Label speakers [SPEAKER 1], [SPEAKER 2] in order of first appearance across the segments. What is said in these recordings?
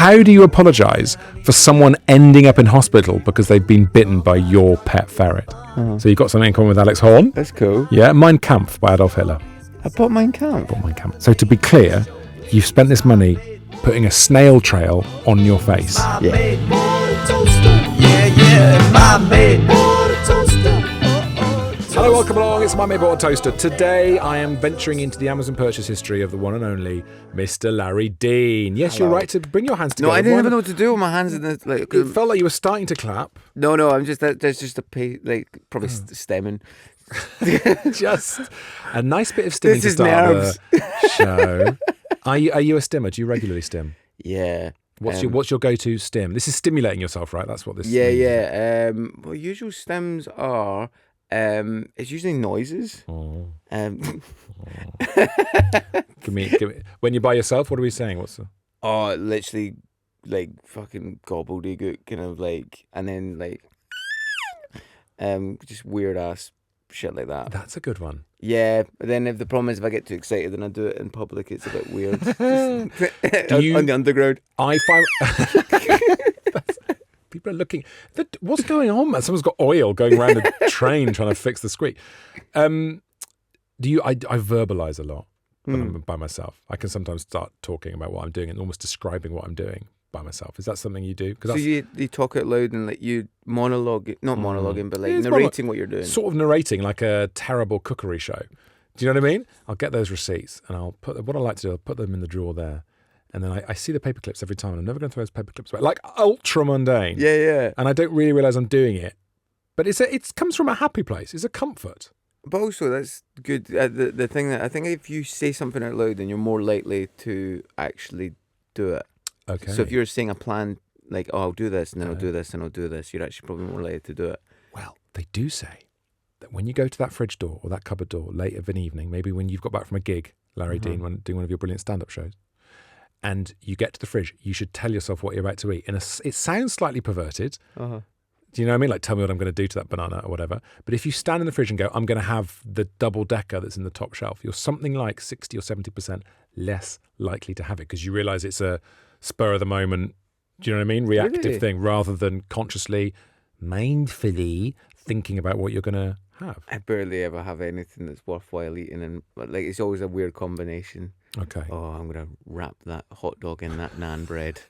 [SPEAKER 1] How do you apologise for someone ending up in hospital because they've been bitten by your pet ferret? So you've got something in common with Alex Horn.
[SPEAKER 2] That's cool.
[SPEAKER 1] Yeah, Mein Kampf by Adolf Hitler.
[SPEAKER 2] I bought Mein Kampf.
[SPEAKER 1] So to be clear, you've spent this money putting a snail trail on your face.
[SPEAKER 2] Yeah.
[SPEAKER 1] Hello, welcome along. It's My Mate Bought a Toaster. Today I am venturing into the Amazon purchase history of the one and only Mr. Larry Dean. Yes,
[SPEAKER 2] Hello.
[SPEAKER 1] You're right to bring your hands together.
[SPEAKER 2] No, I didn't even know what to do with my hands in this. Like,
[SPEAKER 1] It felt like you were starting to clap.
[SPEAKER 2] No, I'm just there's just a probably stemming.
[SPEAKER 1] Just a nice bit of stimming
[SPEAKER 2] This
[SPEAKER 1] to
[SPEAKER 2] is
[SPEAKER 1] start
[SPEAKER 2] nerves.
[SPEAKER 1] the show. Are you a stimmer? Do you regularly stim?
[SPEAKER 2] Yeah.
[SPEAKER 1] What's your go-to stim? This is stimulating yourself, right? That's what this.
[SPEAKER 2] Yeah,
[SPEAKER 1] means.
[SPEAKER 2] yeah. Well, usual stems are. It's usually noises.
[SPEAKER 1] Oh. Give me. When you're by yourself, what are we saying? What's the?
[SPEAKER 2] Oh, literally, like fucking gobbledygook, kind of like, and then like, just weird ass shit like that.
[SPEAKER 1] That's a good one.
[SPEAKER 2] Yeah, but then if the problem is if I get too excited and I do it in public, it's a bit weird.
[SPEAKER 1] you-
[SPEAKER 2] on the underground.
[SPEAKER 1] I find people are looking. What's going on, man? Someone's got oil going around the train trying to fix the squeak. Do you? I verbalise a lot when I'm by myself. I can sometimes start talking about what I'm doing and almost describing what I'm doing by myself. Is that something you do?
[SPEAKER 2] So you talk out loud and like you monologue, not monologuing, but like
[SPEAKER 1] Yeah, it's
[SPEAKER 2] narrating what you're doing.
[SPEAKER 1] sort of narrating like a terrible cookery show. Do you know what I mean? I'll get those receipts and I'll put what I like to do. I'll put them in the drawer there. And then I see the paper clips every time, and I'm never going to throw those paper clips away. Like ultra mundane.
[SPEAKER 2] Yeah.
[SPEAKER 1] And I don't really realise I'm doing it. But it comes from a happy place. It's a comfort.
[SPEAKER 2] But also that's good. The thing that I think if you say something out loud, then you're more likely to actually do it.
[SPEAKER 1] Okay.
[SPEAKER 2] So if you're saying a plan like, oh, I'll do this, and then I'll do this, and I'll do this, you're actually probably more likely to do it.
[SPEAKER 1] Well, they do say that when you go to that fridge door or that cupboard door late of an evening, maybe when you've got back from a gig, Larry Dean, doing one of your brilliant stand-up shows, and you get to the fridge, you should tell yourself what you're about to eat. And it sounds slightly perverted. Do you know what I mean? Like, tell me what I'm going to do to that banana or whatever. But if you stand in the fridge and go, I'm going to have the double-decker that's in the top shelf, you're something like 60 or 70% less likely to have it because you realise it's a spur of the moment, do you know what I mean? Reactive thing rather than consciously, mindfully thinking about what you're going to have.
[SPEAKER 2] I barely ever have anything that's worthwhile eating, and like it's always a weird combination.
[SPEAKER 1] Okay.
[SPEAKER 2] Oh, I'm gonna wrap that hot dog in that naan bread.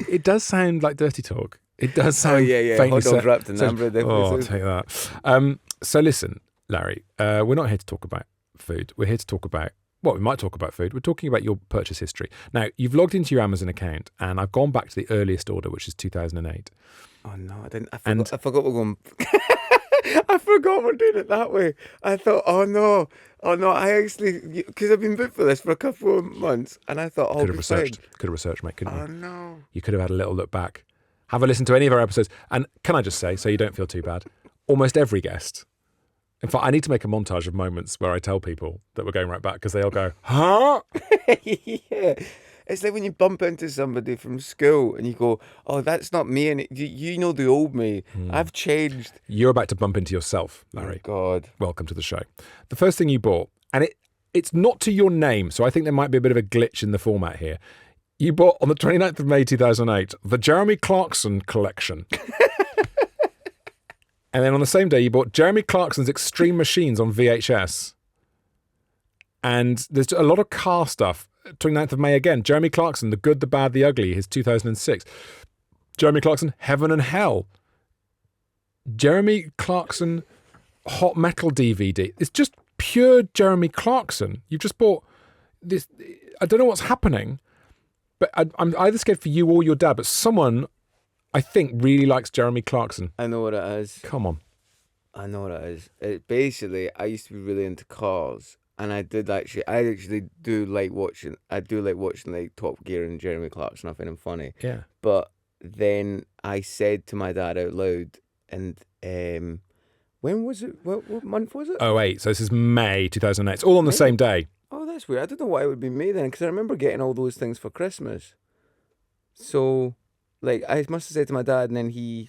[SPEAKER 1] It does sound like dirty talk. It does sound.
[SPEAKER 2] Oh yeah.
[SPEAKER 1] faintly
[SPEAKER 2] Hot dogs wrapped in naan bread.
[SPEAKER 1] Oh, I'll take that. So listen, Larry, we're not here to talk about food. We're here to talk about. Well, we might talk about food. We're talking about your purchase history. Now, you've logged into your Amazon account, and I've gone back to the earliest order, which is 2008.
[SPEAKER 2] Oh no, I didn't. I forgot we're going. I forgot we're doing it that way. I thought, oh no. I actually, because I've been booked for this for a couple of months, and I thought,
[SPEAKER 1] Could have researched, mate, couldn't you?
[SPEAKER 2] Oh no.
[SPEAKER 1] You could have had a little look back. Have a listen to any of our episodes. And can I just say, so you don't feel too bad, almost every guest. In fact, I need to make a montage of moments where I tell people that we're going right back because they all go, huh?
[SPEAKER 2] Yeah. It's like when you bump into somebody from school and you go, oh, that's not me. And you know the old me. I've changed.
[SPEAKER 1] You're about to bump into yourself, Larry.
[SPEAKER 2] Oh, God.
[SPEAKER 1] Welcome to the show. The first thing you bought, and it's not to your name, so I think there might be a bit of a glitch in the format here. You bought, on the 29th of May 2008, the Jeremy Clarkson collection. And then on the same day, you bought Jeremy Clarkson's Extreme Machines on VHS. And there's a lot of car stuff. 29th of May again. Jeremy Clarkson, The Good, the Bad, the Ugly, his 2006. Jeremy Clarkson, Heaven and Hell. Jeremy Clarkson, Hot Metal DVD. It's just pure Jeremy Clarkson. You've just bought this. I don't know what's happening, but I'm either scared for you or your dad, but someone, I think, really likes Jeremy Clarkson.
[SPEAKER 2] I know what it is.
[SPEAKER 1] Come on.
[SPEAKER 2] I know what it is. Basically, I used to be really into cars. And I actually do like watching like Top Gear and Jeremy Clarkson. I find him funny.
[SPEAKER 1] Yeah.
[SPEAKER 2] But then I said to my dad out loud, and when was it? What month was it?
[SPEAKER 1] 08. So this is May 2008. It's all on the same day.
[SPEAKER 2] Oh, that's weird. I don't know why it would be May then, because I remember getting all those things for Christmas. So, like, I must have said to my dad, and then he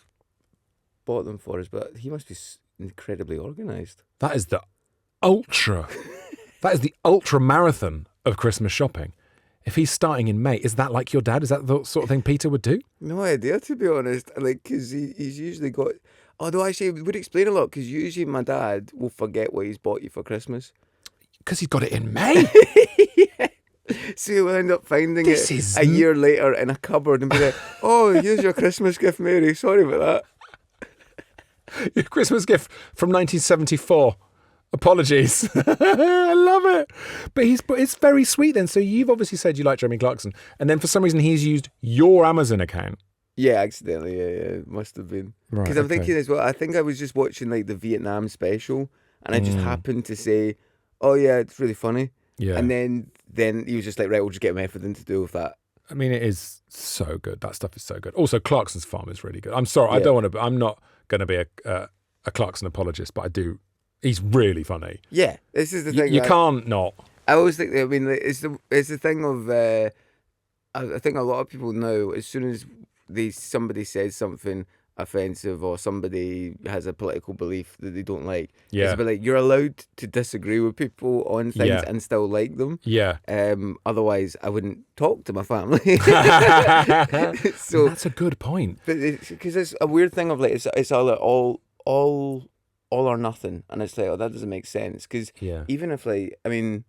[SPEAKER 2] bought them for us. But he must be incredibly organised.
[SPEAKER 1] That is the ultra marathon of Christmas shopping. If he's starting in May, is that like your dad? Is that the sort of thing Peter would do?
[SPEAKER 2] No idea, to be honest. Like, because he's usually got. Although actually, it would explain a lot. Because usually my dad will forget what he's bought you for Christmas.
[SPEAKER 1] Because he's got it in May.
[SPEAKER 2] Yeah. So he'll end up finding it a year later in a cupboard and be like, "Oh, here's your Christmas gift, Mary. Sorry about that."
[SPEAKER 1] Your Christmas gift from 1974. Apologies. I love it. But it's very sweet then. So you've obviously said you like Jeremy Clarkson, and then for some reason he's used your Amazon account.
[SPEAKER 2] Yeah, accidentally. Yeah, it must have been. Because I'm thinking as well, I think I was just watching like the Vietnam special, and I just happened to say, "Oh yeah, it's really funny."
[SPEAKER 1] Yeah.
[SPEAKER 2] And then he was just like, "Right, we'll just get Method to do with that."
[SPEAKER 1] I mean, it is so good. That stuff is so good. Also, Clarkson's Farm is really good. I'm sorry,
[SPEAKER 2] Yeah.
[SPEAKER 1] I don't want to. I'm not going to be a Clarkson apologist, but I do. He's really funny.
[SPEAKER 2] Yeah, this is the thing.
[SPEAKER 1] You can't not.
[SPEAKER 2] I always think. I mean, it's the thing of. I think a lot of people know as soon as somebody says something offensive or somebody has a political belief that they don't like.
[SPEAKER 1] Yeah.
[SPEAKER 2] It's like you're allowed to disagree with people on things and still like them.
[SPEAKER 1] Yeah.
[SPEAKER 2] Otherwise, I wouldn't talk to my family. So
[SPEAKER 1] that's a good point.
[SPEAKER 2] But because it's a weird thing of like it's all or nothing, and it's like, oh, that doesn't make sense. Because even if like, I mean,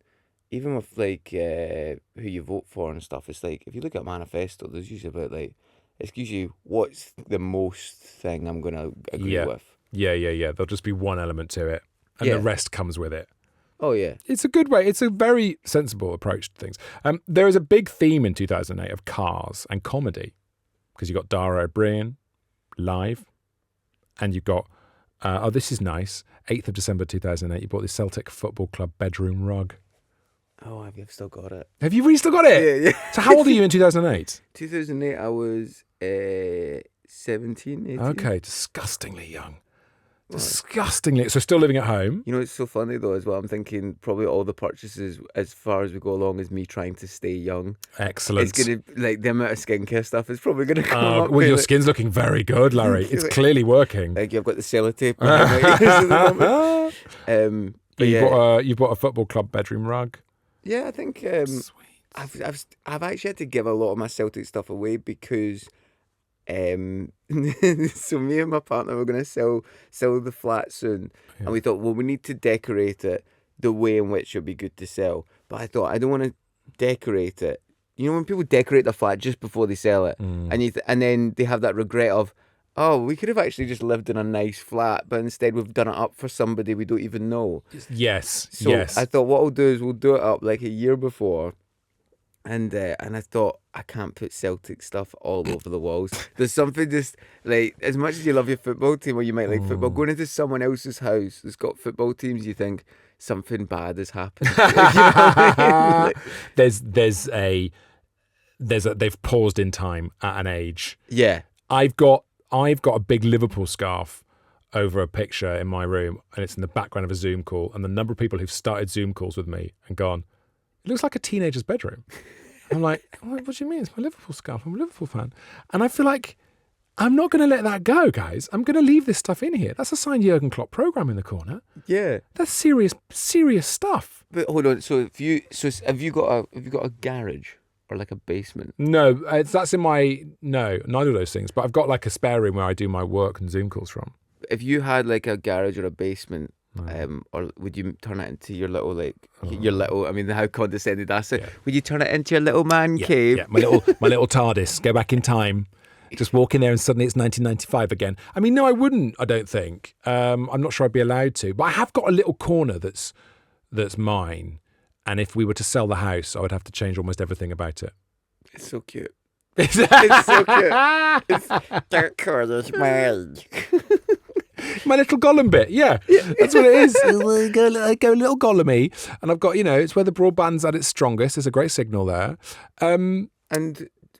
[SPEAKER 2] even with like who you vote for and stuff, it's like if you look at manifesto, there's usually about like. It's usually what's the most thing I'm going to agree with.
[SPEAKER 1] Yeah. There'll just be one element to it, and the rest comes with it.
[SPEAKER 2] Oh, yeah.
[SPEAKER 1] It's a good way. It's a very sensible approach to things. There is a big theme in 2008 of cars and comedy, because you've got Dara O'Brien live, and you've got, this is nice, 8th of December 2008, you bought the Celtic Football Club bedroom rug.
[SPEAKER 2] Oh, I've still got it.
[SPEAKER 1] Have you really still got it?
[SPEAKER 2] Yeah.
[SPEAKER 1] So how old are you in 2008?
[SPEAKER 2] 2008, I was 17, 18.
[SPEAKER 1] Okay, disgustingly young. Disgustingly. So still living at home.
[SPEAKER 2] You know, it's so funny though as well. I'm thinking probably all the purchases as far as we go along is me trying to stay young.
[SPEAKER 1] Excellent.
[SPEAKER 2] It's going to, like, the amount of skincare stuff is probably going to come up.
[SPEAKER 1] Well, your skin's looking very good, Larry. It's clearly working.
[SPEAKER 2] Like, I've got the sellotape on my ears at the moment.
[SPEAKER 1] But you bought a football club bedroom rug.
[SPEAKER 2] Yeah, I think
[SPEAKER 1] Sweet.
[SPEAKER 2] I've actually had to give a lot of my Celtic stuff away because so me and my partner were going to sell the flat soon, and we thought, well, we need to decorate it the way in which it'll be good to sell. But I thought I don't want to decorate it. You know, when people decorate their flat just before they sell it, and then they have that regret of, oh, we could have actually just lived in a nice flat, but instead we've done it up for somebody we don't even know.
[SPEAKER 1] Yes,
[SPEAKER 2] So
[SPEAKER 1] yes.
[SPEAKER 2] I thought what we'll do is we'll do it up like a year before. And I thought, I can't put Celtic stuff all over the walls. There's something just, like, as much as you love your football team or you might like football, going into someone else's house that's got football teams, you think something bad has happened. You know what I mean? Like,
[SPEAKER 1] They've paused in time at an age.
[SPEAKER 2] yeah.
[SPEAKER 1] I've got a big Liverpool scarf over a picture in my room, and it's in the background of a Zoom call, and the number of people who've started Zoom calls with me and gone, it looks like a teenager's bedroom. I'm like, what do you mean? It's my Liverpool scarf. I'm a Liverpool fan. And I feel like I'm not going to let that go, guys. I'm going to leave this stuff in here. That's a signed Jurgen Klopp program in the corner.
[SPEAKER 2] Yeah.
[SPEAKER 1] That's serious stuff.
[SPEAKER 2] But hold on, so have you got a garage? Or like a basement?
[SPEAKER 1] No, that's in my... No, neither of those things. But I've got like a spare room where I do my work and Zoom calls from.
[SPEAKER 2] If you had like a garage or a basement, or would you turn it into your little, like, your little... I mean, how condescending that's it. Yeah. Would you turn it into your little man cave?
[SPEAKER 1] Yeah, my little TARDIS. Go back in time. Just walk in there and suddenly it's 1995 again. I mean, no, I wouldn't, I don't think. I'm not sure I'd be allowed to. But I have got a little corner that's mine. And if we were to sell the house, I would have to change almost everything about it.
[SPEAKER 2] It's so cute. It's so cute. That corner's mine.
[SPEAKER 1] My little Gollum bit, yeah. That's what it is. I go a little Gollum-y. And I've got, it's where the broadband's at its strongest. There's a great signal there.
[SPEAKER 2] And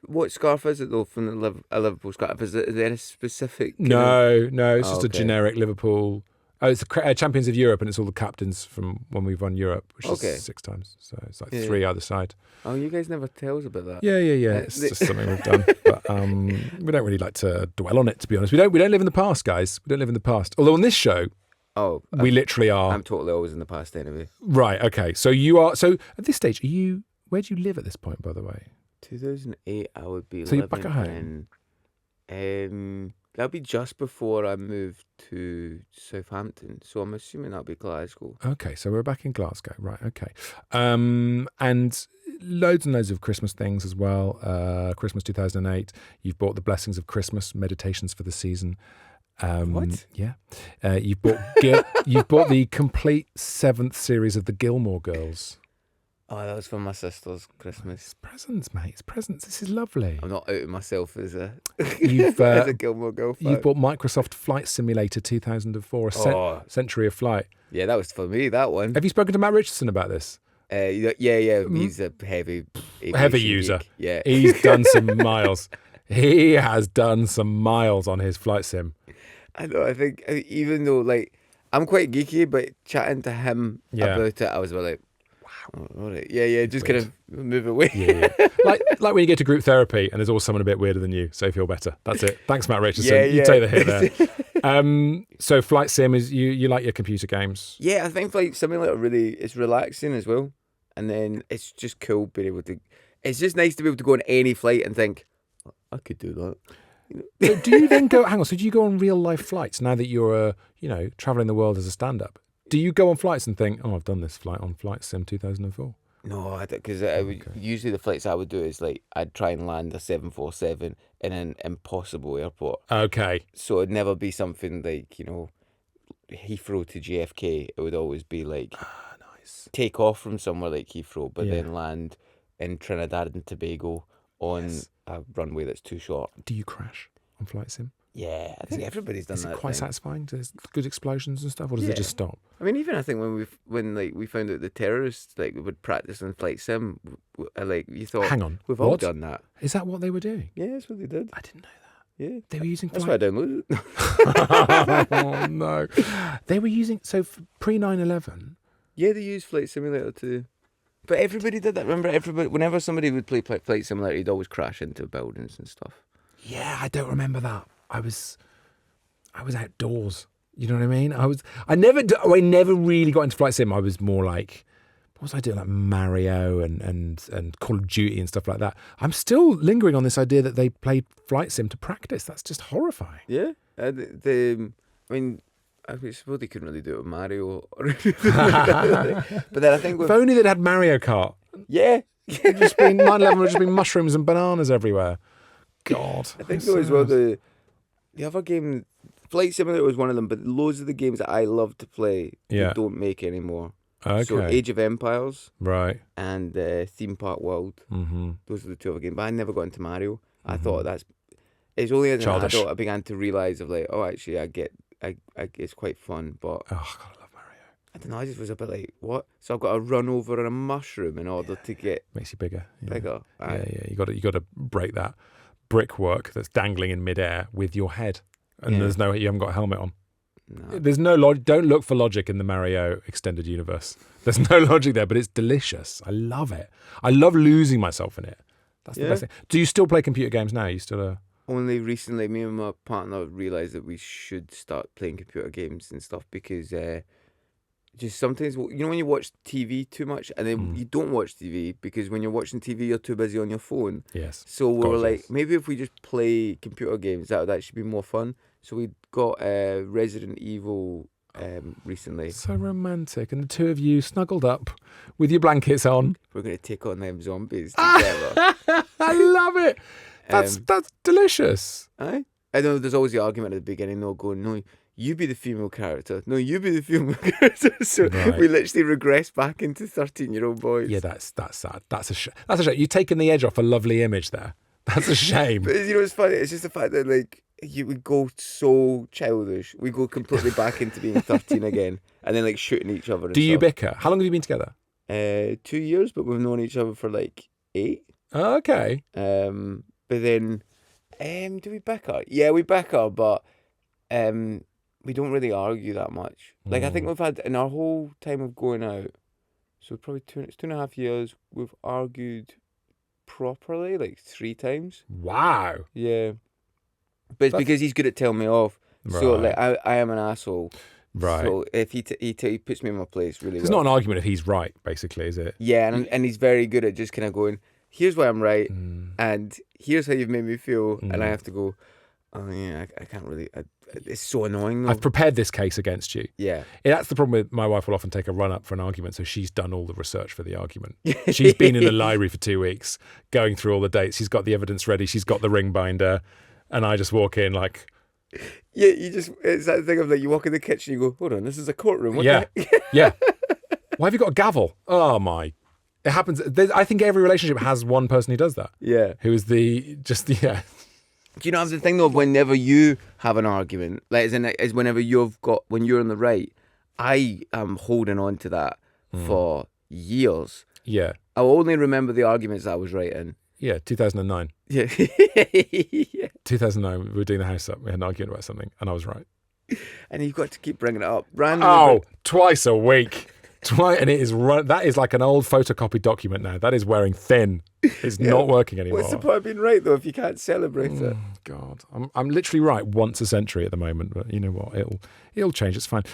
[SPEAKER 2] what scarf is it, though, from a Liverpool scarf? Is there a specific...
[SPEAKER 1] No, it's just a generic Liverpool... Oh, it's the Champions of Europe, and it's all the captains from when we've won Europe, which is 6 times. So it's like 3 either side.
[SPEAKER 2] Oh, you guys never tell us about that.
[SPEAKER 1] Yeah. It's just something we've done. But we don't really like to dwell on it, to be honest. We don't live in the past, guys. We don't live in the past. Although on this show, we literally are.
[SPEAKER 2] I'm totally always in the past anyway.
[SPEAKER 1] Right, okay. So you are... So at this stage, are you... where do you live at this point, by the way?
[SPEAKER 2] 2008, I would be
[SPEAKER 1] So you're
[SPEAKER 2] living
[SPEAKER 1] back at home?
[SPEAKER 2] that'll be just before I moved to Southampton. So I'm assuming that'll be Glasgow.
[SPEAKER 1] Okay, so we're back in Glasgow, right? Okay, and loads of Christmas things as well. Christmas 2008. You've bought the Blessings of Christmas Meditations for the Season.
[SPEAKER 2] What?
[SPEAKER 1] Yeah, you've bought you've bought the complete 7th series of the Gilmore Girls.
[SPEAKER 2] Oh, that was for my sister's Christmas.
[SPEAKER 1] It's presents, mate. It's presents. This is lovely.
[SPEAKER 2] I'm not outing myself as a
[SPEAKER 1] You've
[SPEAKER 2] as a Gilmore Girl fan.
[SPEAKER 1] you've bought Microsoft Flight Simulator 2004, Century of Flight.
[SPEAKER 2] Yeah, that was for me, that one.
[SPEAKER 1] Have you spoken to Matt Richardson about this?
[SPEAKER 2] Yeah. He's a heavy
[SPEAKER 1] user.
[SPEAKER 2] geek. Yeah.
[SPEAKER 1] He's done some miles. He has done some miles on his flight sim.
[SPEAKER 2] I know. I think even though I'm quite geeky, but chatting to him about it, I was like, wow, all right, yeah, just kind of move away.
[SPEAKER 1] Yeah. like when you get to group therapy and there's always someone a bit weirder than you, so you feel better. That's it. Thanks, Matt Richardson.
[SPEAKER 2] Yeah.
[SPEAKER 1] You take the hit there. So flight sim is you like your computer games?
[SPEAKER 2] Yeah, I think flight simulator it's relaxing as well, and then it's just cool being able to. It's just nice to be able to go on any flight and think, I could do that.
[SPEAKER 1] So do you then go? Hang on. So do you go on real life flights now that you're traveling the world as a stand-up? Do you go on flights and think, I've done this flight on Flight Sim 2004?
[SPEAKER 2] No, I don't, because usually the flights I would do is I'd try and land a 747 in an impossible airport.
[SPEAKER 1] Okay.
[SPEAKER 2] So it'd never be something Heathrow to JFK. It would always be
[SPEAKER 1] Nice.
[SPEAKER 2] take off from somewhere like Heathrow, but
[SPEAKER 1] Yeah.
[SPEAKER 2] then land in Trinidad and Tobago on a runway that's too short.
[SPEAKER 1] Do you crash on Flight Sim?
[SPEAKER 2] Yeah, I think everybody's done
[SPEAKER 1] Is
[SPEAKER 2] that.
[SPEAKER 1] it quite satisfying? There's good explosions and stuff, or does it just stop?
[SPEAKER 2] I mean, even I think when we found out the terrorists would practice on Flight Sim, you thought,
[SPEAKER 1] Hang on,
[SPEAKER 2] we've all
[SPEAKER 1] what?
[SPEAKER 2] done that.
[SPEAKER 1] Is that what they were doing?
[SPEAKER 2] Yeah, that's what they did.
[SPEAKER 1] I didn't know
[SPEAKER 2] Yeah,
[SPEAKER 1] that. They were using
[SPEAKER 2] that's why I
[SPEAKER 1] flight.
[SPEAKER 2] downloaded it.
[SPEAKER 1] Oh no, they were using pre 9/11.
[SPEAKER 2] Yeah, they used Flight Simulator too. But everybody did that. Remember, whenever somebody would play Flight Simulator, he'd always crash into buildings and stuff.
[SPEAKER 1] Yeah, I don't remember that. I was outdoors. You know what I mean? I never really got into Flight Sim. I was more like, what was I doing? Like Mario and Call of Duty and stuff like that. I'm still lingering on this idea that they played Flight Sim to practice. That's just horrifying.
[SPEAKER 2] Yeah, I suppose they couldn't really do it with Mario. But then I think
[SPEAKER 1] If only they'd had Mario Kart.
[SPEAKER 2] yeah,
[SPEAKER 1] It'd just been 9/11 would just been mushrooms and bananas everywhere. God.
[SPEAKER 2] I think though as well the other game, Flight Simulator was one of them, but loads of the games that I love to play, they don't make anymore.
[SPEAKER 1] Okay.
[SPEAKER 2] So Age of Empires,
[SPEAKER 1] Right.
[SPEAKER 2] and Theme Park World.
[SPEAKER 1] Mm-hmm.
[SPEAKER 2] Those are the two other games. But I never got into Mario. I thought it's only as an
[SPEAKER 1] Childish.
[SPEAKER 2] adult I began to realise actually it's quite fun, but
[SPEAKER 1] Oh, God, I love Mario.
[SPEAKER 2] I don't know. I just was a bit like, what? So I've got to run over on a mushroom in order to get
[SPEAKER 1] Makes you bigger. Yeah.
[SPEAKER 2] bigger.
[SPEAKER 1] Yeah. You got to break that brickwork that's dangling in midair with your head, and you haven't got a helmet on.
[SPEAKER 2] No.
[SPEAKER 1] There's no don't look for logic in the Mario extended universe. There's no logic there, but it's delicious. I love it. I love losing myself in it. That's the best thing. Do you still play computer games now? You still
[SPEAKER 2] Only recently, me and my partner realised that we should start playing computer games and stuff because just sometimes, when you watch TV too much and then you don't watch TV because when you're watching TV, you're too busy on your phone.
[SPEAKER 1] Yes.
[SPEAKER 2] So we were
[SPEAKER 1] Gorgeous.
[SPEAKER 2] like, maybe if we just play computer games, that would actually be more fun. So we got Resident Evil recently.
[SPEAKER 1] So romantic, and the two of you snuggled up with your blankets on.
[SPEAKER 2] We're going to take on them zombies together.
[SPEAKER 1] I love it. That's delicious.
[SPEAKER 2] I know there's always the argument at the beginning, though, going, no, you be the female character. No, you be the female character. So we literally regress back into 13-year-old boys.
[SPEAKER 1] Yeah, that's sad. That's a shame. You've taken the edge off a lovely image there. That's a shame.
[SPEAKER 2] But it's funny. It's just the fact that we go so childish. We go completely back into being 13 again, and then shooting each other. And
[SPEAKER 1] Do you
[SPEAKER 2] stuff.
[SPEAKER 1] bicker? How long have you been together?
[SPEAKER 2] 2 years, but we've known each other for 8.
[SPEAKER 1] Okay.
[SPEAKER 2] But then, do we bicker? Yeah, we bicker, but we don't really argue that much. I think we've had in our whole time of going out, so probably 2.5 years, we've argued properly 3 times.
[SPEAKER 1] Wow.
[SPEAKER 2] Yeah, but it's because he's good at telling me off. So I am an asshole.
[SPEAKER 1] Right.
[SPEAKER 2] So if he puts me in my place really
[SPEAKER 1] It's
[SPEAKER 2] well.
[SPEAKER 1] not an argument if he's right, basically, is it?
[SPEAKER 2] Yeah, and he's very good at just kind of going, here's why I'm right,
[SPEAKER 1] Mm.
[SPEAKER 2] and here's how you've made me feel, and I
[SPEAKER 1] Mm.
[SPEAKER 2] have to go, oh yeah, I can't really. It's so annoying though.
[SPEAKER 1] I've prepared this case against you.
[SPEAKER 2] Yeah.
[SPEAKER 1] That's the problem with my wife will often take a run up for an argument, so she's done all the research for the argument. She's been in the library for 2 weeks, going through all the dates. She's got the evidence ready. She's got the ring binder, and I just walk in like,
[SPEAKER 2] Yeah, it's that thing of like you walk in the kitchen, you go, hold on, this is a courtroom. What
[SPEAKER 1] yeah,
[SPEAKER 2] the heck?
[SPEAKER 1] yeah. Why have you got a gavel? Oh my! It happens. I think every relationship has one person who does that.
[SPEAKER 2] Yeah.
[SPEAKER 1] Who is yeah.
[SPEAKER 2] Do you know the thing though? Whenever you have an argument, like as whenever when you're on the right, I am holding on to that for years.
[SPEAKER 1] Yeah.
[SPEAKER 2] I'll only remember the arguments that I was right in.
[SPEAKER 1] Yeah, 2009.
[SPEAKER 2] Yeah.
[SPEAKER 1] 2009, we were doing the house up. We had an argument about something, and I was right.
[SPEAKER 2] And you've got to keep bringing it up. Randomly.
[SPEAKER 1] Twice a week. And it is that is like an old photocopied document now. That is wearing thin. It's not working anymore.
[SPEAKER 2] What's the point of being right though if you can't celebrate it?
[SPEAKER 1] God, I'm literally right once a century at the moment, but you know what? It'll change. It's fine.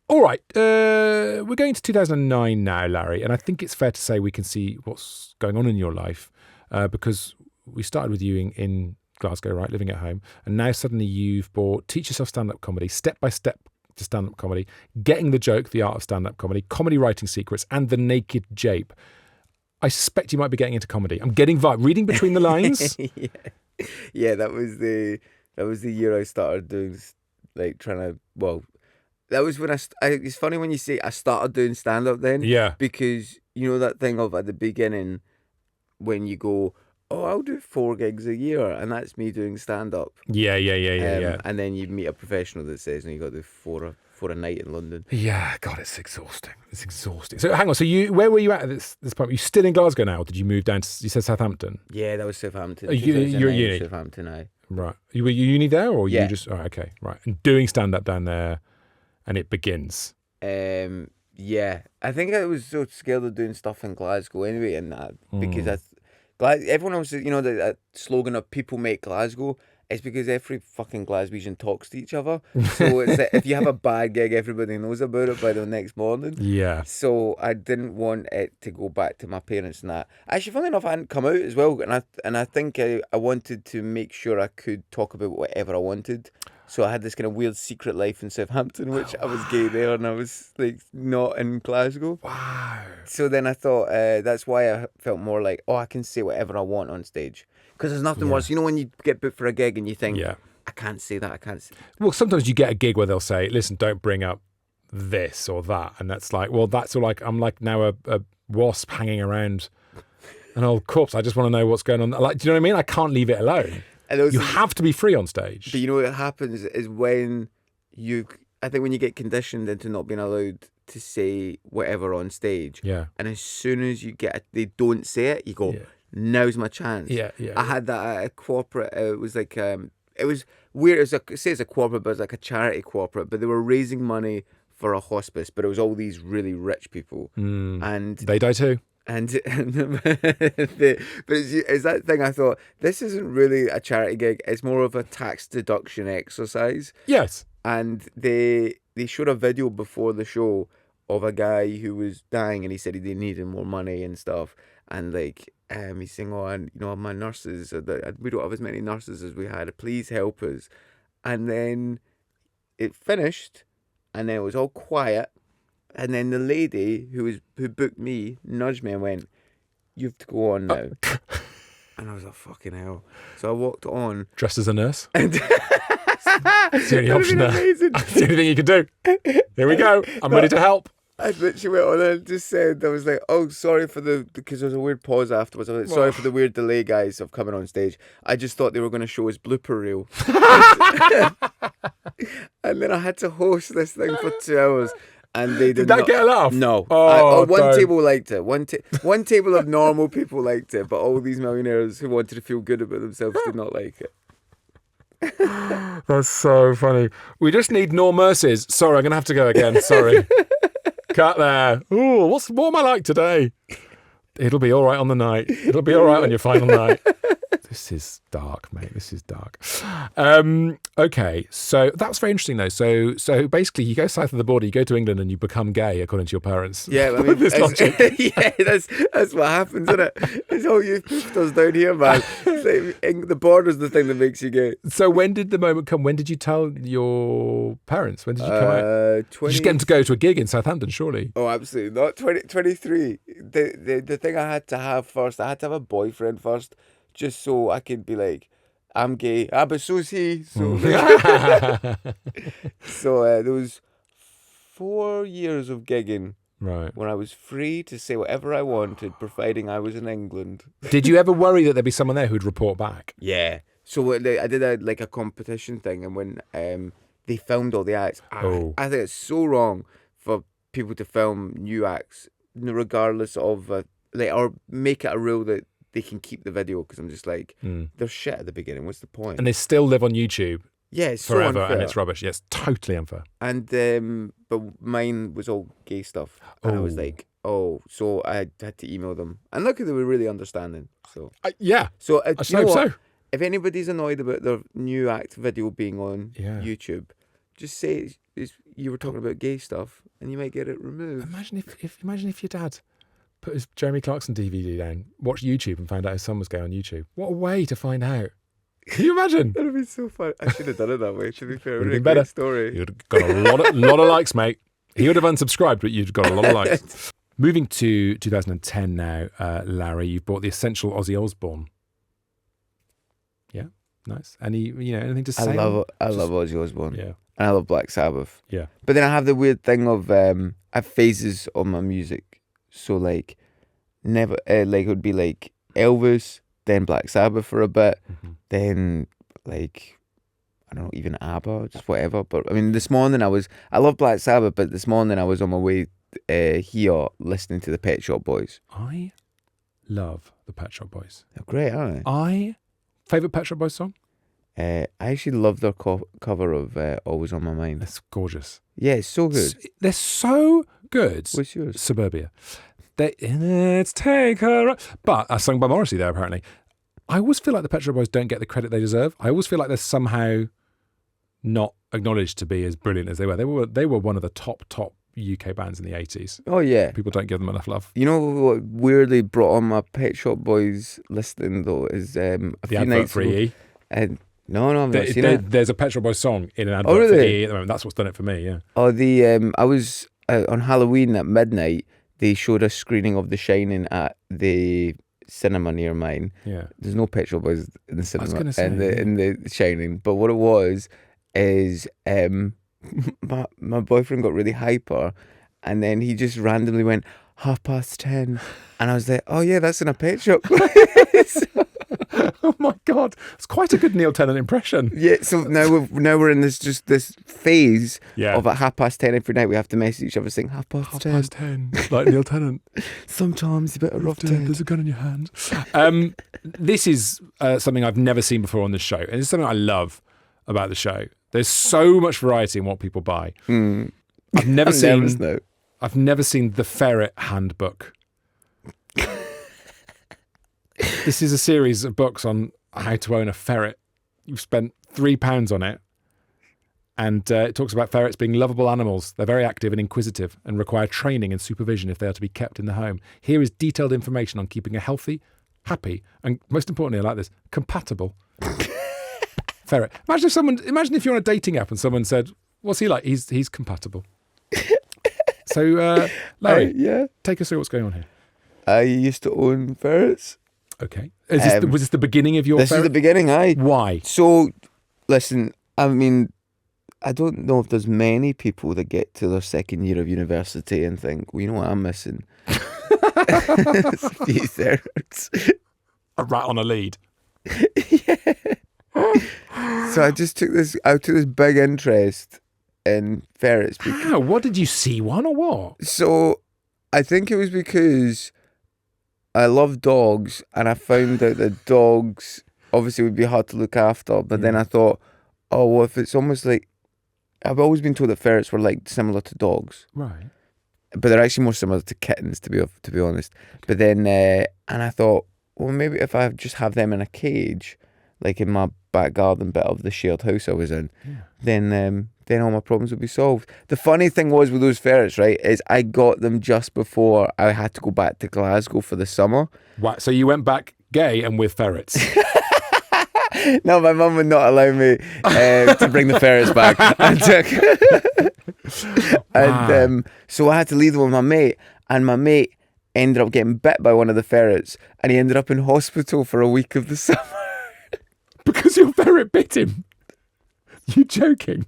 [SPEAKER 1] All right, we're going to 2009 now, Larry, and I think it's fair to say we can see what's going on in your life because we started with you in Glasgow, right, living at home, and now suddenly you've bought Teach Yourself Stand-Up Comedy, Step by Step to Stand-Up Comedy, Getting the Joke, The Art of Stand-Up Comedy, Comedy Writing Secrets, and The Naked Jape. I suspect you might be getting into comedy. I'm getting reading between the lines.
[SPEAKER 2] Yeah, that was the year I started doing like trying to. Well, that was when it's funny when you say I started doing stand up then.
[SPEAKER 1] Yeah.
[SPEAKER 2] Because you know that thing of at the beginning when you go, oh, I'll do 4 gigs a year, and that's me doing stand up.
[SPEAKER 1] Yeah.
[SPEAKER 2] And then you meet a professional that says, no, you got to do four a night in London.
[SPEAKER 1] Yeah, God, it's exhausting. It's exhausting. So hang on. So where were you at this point? Are you still in Glasgow now, or did you move down to? You said Southampton.
[SPEAKER 2] Yeah, that was Southampton.
[SPEAKER 1] You're at uni.
[SPEAKER 2] Southampton, aye.
[SPEAKER 1] Right. You were uni there, or
[SPEAKER 2] Yeah.
[SPEAKER 1] you just? Oh, okay, right. And doing stand up down there, and it begins.
[SPEAKER 2] Yeah, I think I was so scared of doing stuff in Glasgow anyway, and that because everyone else, you know, that slogan of "People make Glasgow." It's because every fucking Glaswegian talks to each other. So it's like if you have a bad gig, everybody knows about it by the next morning.
[SPEAKER 1] Yeah.
[SPEAKER 2] So I didn't want it to go back to my parents and that. Actually, funny enough, I hadn't come out as well, and I think I wanted to make sure I could talk about whatever I wanted. So I had this kind of weird secret life in Southampton, which I was gay there, and I was like not in Glasgow.
[SPEAKER 1] Wow.
[SPEAKER 2] So then I thought that's why I felt more like, oh, I can say whatever I want on stage. Because there's nothing worse. You know when you get booked for a gig and you think, I can't say that, I can't say.
[SPEAKER 1] Well, sometimes you get a gig where they'll say, listen, don't bring up this or that. And that's like, well, that's all like, I'm like now a wasp hanging around an old corpse. I just want to know what's going on. Like, do you know what I mean? I can't leave it alone. You have to be free on stage.
[SPEAKER 2] But you know what happens is when I think when you get conditioned into not being allowed to say whatever on stage.
[SPEAKER 1] Yeah.
[SPEAKER 2] And as soon as they don't say it, you go, now's my chance.
[SPEAKER 1] Yeah.
[SPEAKER 2] I had that at a corporate. It was like it was weird. It was a corporate, but it was like a charity corporate. But they were raising money for a hospice, but it was all these really rich people, and
[SPEAKER 1] they die too.
[SPEAKER 2] But it's that thing. I thought this isn't really a charity gig. It's more of a tax deduction exercise.
[SPEAKER 1] Yes.
[SPEAKER 2] And they showed a video before the show of a guy who was dying, and he said he needed more money and stuff. And like he's saying, "Oh, and you know, my nurses, we don't have as many nurses as we had. Please help us." And then it finished, and then it was all quiet. And then the lady who booked me nudged me and went, "You have to go on now." And I was like, "Fucking hell!" So I walked on,
[SPEAKER 1] dressed as a nurse.
[SPEAKER 2] And
[SPEAKER 1] it's the only option there. It's the only thing you can do. Here we go. I'm ready to help.
[SPEAKER 2] I literally went on and just said, I was like, "Oh, sorry for because there was a weird pause afterwards. I was like, sorry for the weird delay, guys, of coming on stage. I just thought they were going to show us blooper reel." And then I had to host this thing for 2 hours. And they did
[SPEAKER 1] that
[SPEAKER 2] not
[SPEAKER 1] get a laugh?
[SPEAKER 2] No.
[SPEAKER 1] Oh,
[SPEAKER 2] one table liked it. One table of normal people liked it, but all these millionaires who wanted to feel good about themselves did not like it.
[SPEAKER 1] That's so funny. We just need no mercies. Sorry, I'm going to have to go again. Sorry. Cut there. Ooh, what am I like today? It'll be all right on the night. It'll be all right on your final night. This is dark, mate. This is dark. Okay, so that was very interesting, though. So basically, you go south of the border, you go to England, and you become gay, according to your parents.
[SPEAKER 2] Yeah, I mean,
[SPEAKER 1] This logic.
[SPEAKER 2] yeah, that's what happens, isn't it? It's all you us down here, man. It's like, the border's the thing that makes you gay.
[SPEAKER 1] So when did the moment come? When did you tell your parents? When did you come out? You just get them to go to a gig in Southampton, surely.
[SPEAKER 2] Oh, absolutely not. 23. The thing I had to have first, I had to have a boyfriend first, just so I could be like, I'm gay. Ah, but so's he. So, so there was 4 years of gigging.
[SPEAKER 1] Right.
[SPEAKER 2] When I was free to say whatever I wanted, providing I was in England.
[SPEAKER 1] Did you ever worry that there'd be someone there who'd report back?
[SPEAKER 2] Yeah. So I did a competition thing, and when they filmed all the acts, I think it's so wrong for people to film new acts, regardless of or make it a rule that they can keep the video, because I'm just like, they're shit at the beginning. What's the point?
[SPEAKER 1] And they still live on YouTube.
[SPEAKER 2] Yeah, it's
[SPEAKER 1] forever,
[SPEAKER 2] so unfair.
[SPEAKER 1] and it's rubbish. Yes, totally unfair.
[SPEAKER 2] And but mine was all gay stuff, and I was like, so I had to email them, and look, they were really understanding. So
[SPEAKER 1] yeah,
[SPEAKER 2] so
[SPEAKER 1] I hope so.
[SPEAKER 2] If anybody's annoyed about their new act video being on YouTube, just say you were talking about gay stuff, and you might get it removed.
[SPEAKER 1] Imagine if your dad put his Jeremy Clarkson DVD down, watched YouTube, and found out his son was gay on YouTube. What a way to find out! Can you imagine?
[SPEAKER 2] That would be so fun. I should have done it that way. To be fair,
[SPEAKER 1] Would have
[SPEAKER 2] really
[SPEAKER 1] been better.
[SPEAKER 2] Story.
[SPEAKER 1] You'd have got a lot of likes, mate. He would have unsubscribed, but you'd got a lot of likes. Moving to 2010 now, Larry, you've bought the Essential Ozzy Osbourne. Yeah, nice. Anything to say?
[SPEAKER 2] I love Ozzy Osbourne.
[SPEAKER 1] Yeah,
[SPEAKER 2] and I love Black Sabbath.
[SPEAKER 1] Yeah,
[SPEAKER 2] but then I have the weird thing of I have phases on my music. So like, never it would be like Elvis, then Black Sabbath for a bit, then like, I don't know, even ABBA, just whatever. But I mean, this morning I love Black Sabbath, but this morning I was on my way here listening to the Pet Shop Boys.
[SPEAKER 1] I love the Pet Shop Boys.
[SPEAKER 2] They're great, aren't they?
[SPEAKER 1] Favourite Pet Shop Boys song?
[SPEAKER 2] I actually love their cover of Always on My Mind.
[SPEAKER 1] It's gorgeous.
[SPEAKER 2] Yeah, it's so good.
[SPEAKER 1] They're so good.
[SPEAKER 2] What's yours?
[SPEAKER 1] Suburbia. Let's take her. But sung by Morrissey there, apparently. I always feel like the Pet Shop Boys don't get the credit they deserve. I always feel like they're somehow not acknowledged to be as brilliant as they were. They were one of the top UK bands in the 80s.
[SPEAKER 2] Oh, yeah.
[SPEAKER 1] People don't give them enough love.
[SPEAKER 2] You know what weirdly brought on my Pet Shop Boys listening, though, is
[SPEAKER 1] the advert for EE.
[SPEAKER 2] No, I've not seen it.
[SPEAKER 1] There's a Pet Shop Boys song in an advert for EE at the moment. That's what's done it for me, yeah.
[SPEAKER 2] Oh, I was on Halloween at midnight. They showed a screening of The Shining at the cinema near mine.
[SPEAKER 1] Yeah.
[SPEAKER 2] There's no Pet Shop Boys in the cinema.
[SPEAKER 1] I was gonna say,
[SPEAKER 2] in the Shining. But what it was is my boyfriend got really hyper, and then he just randomly went 10:30, and I was like, oh yeah, that's in a Pet Shop.
[SPEAKER 1] Oh my God, it's quite a good Neil Tennant impression.
[SPEAKER 2] Yeah, so now we're in this phase of at 10:30 every night we have to message each other saying 10:30.
[SPEAKER 1] 10:30, like Neil Tennant.
[SPEAKER 2] Sometimes you better off 10.
[SPEAKER 1] There's a gun in your hand. This is something I've never seen before on this show, and it's something I love about the show. There's so much variety in what people buy. I've never seen the Ferret handbook. This is a series of books on how to own a ferret. You've spent £3 on it. And it talks about ferrets being lovable animals. They're very active and inquisitive and require training and supervision if they are to be kept in the home. Here is detailed information on keeping a healthy, happy, and most importantly, I like this, compatible ferret. Imagine if you're on a dating app and someone said, what's he like? He's compatible. So, Larry, take us through what's going on here.
[SPEAKER 2] I used to own ferrets.
[SPEAKER 1] Okay. Was this the beginning of your
[SPEAKER 2] This
[SPEAKER 1] ferret?
[SPEAKER 2] is the beginning, aye.
[SPEAKER 1] Why?
[SPEAKER 2] So, listen, I mean, I don't know if there's many people that get to their second year of university and think, well, you know what I'm missing? It's a few ferrets.
[SPEAKER 1] A rat on a lead.
[SPEAKER 2] Yeah. So I took this big interest in ferrets.
[SPEAKER 1] How? What, did you see one or what?
[SPEAKER 2] So I think it was because I love dogs, and I found out that dogs obviously would be hard to look after. But then I thought, oh, well, if it's almost like, I've always been told that ferrets were like similar to dogs,
[SPEAKER 1] right?
[SPEAKER 2] But they're actually more similar to kittens, to be honest. But then, and I thought, well, maybe if I just have them in a cage, like in my back garden bit of the shared house I was in, then all my problems would be solved. The funny thing was with those ferrets, right, is I got them just before I had to go back to Glasgow for the summer.
[SPEAKER 1] Wow. So you went back gay and with ferrets.
[SPEAKER 2] No, my mum would not allow me to bring the ferrets back. And so I had to leave them with my mate, and my mate ended up getting bit by one of the ferrets, and he ended up in hospital for a week of the summer.
[SPEAKER 1] Because your ferret bit him? You're joking.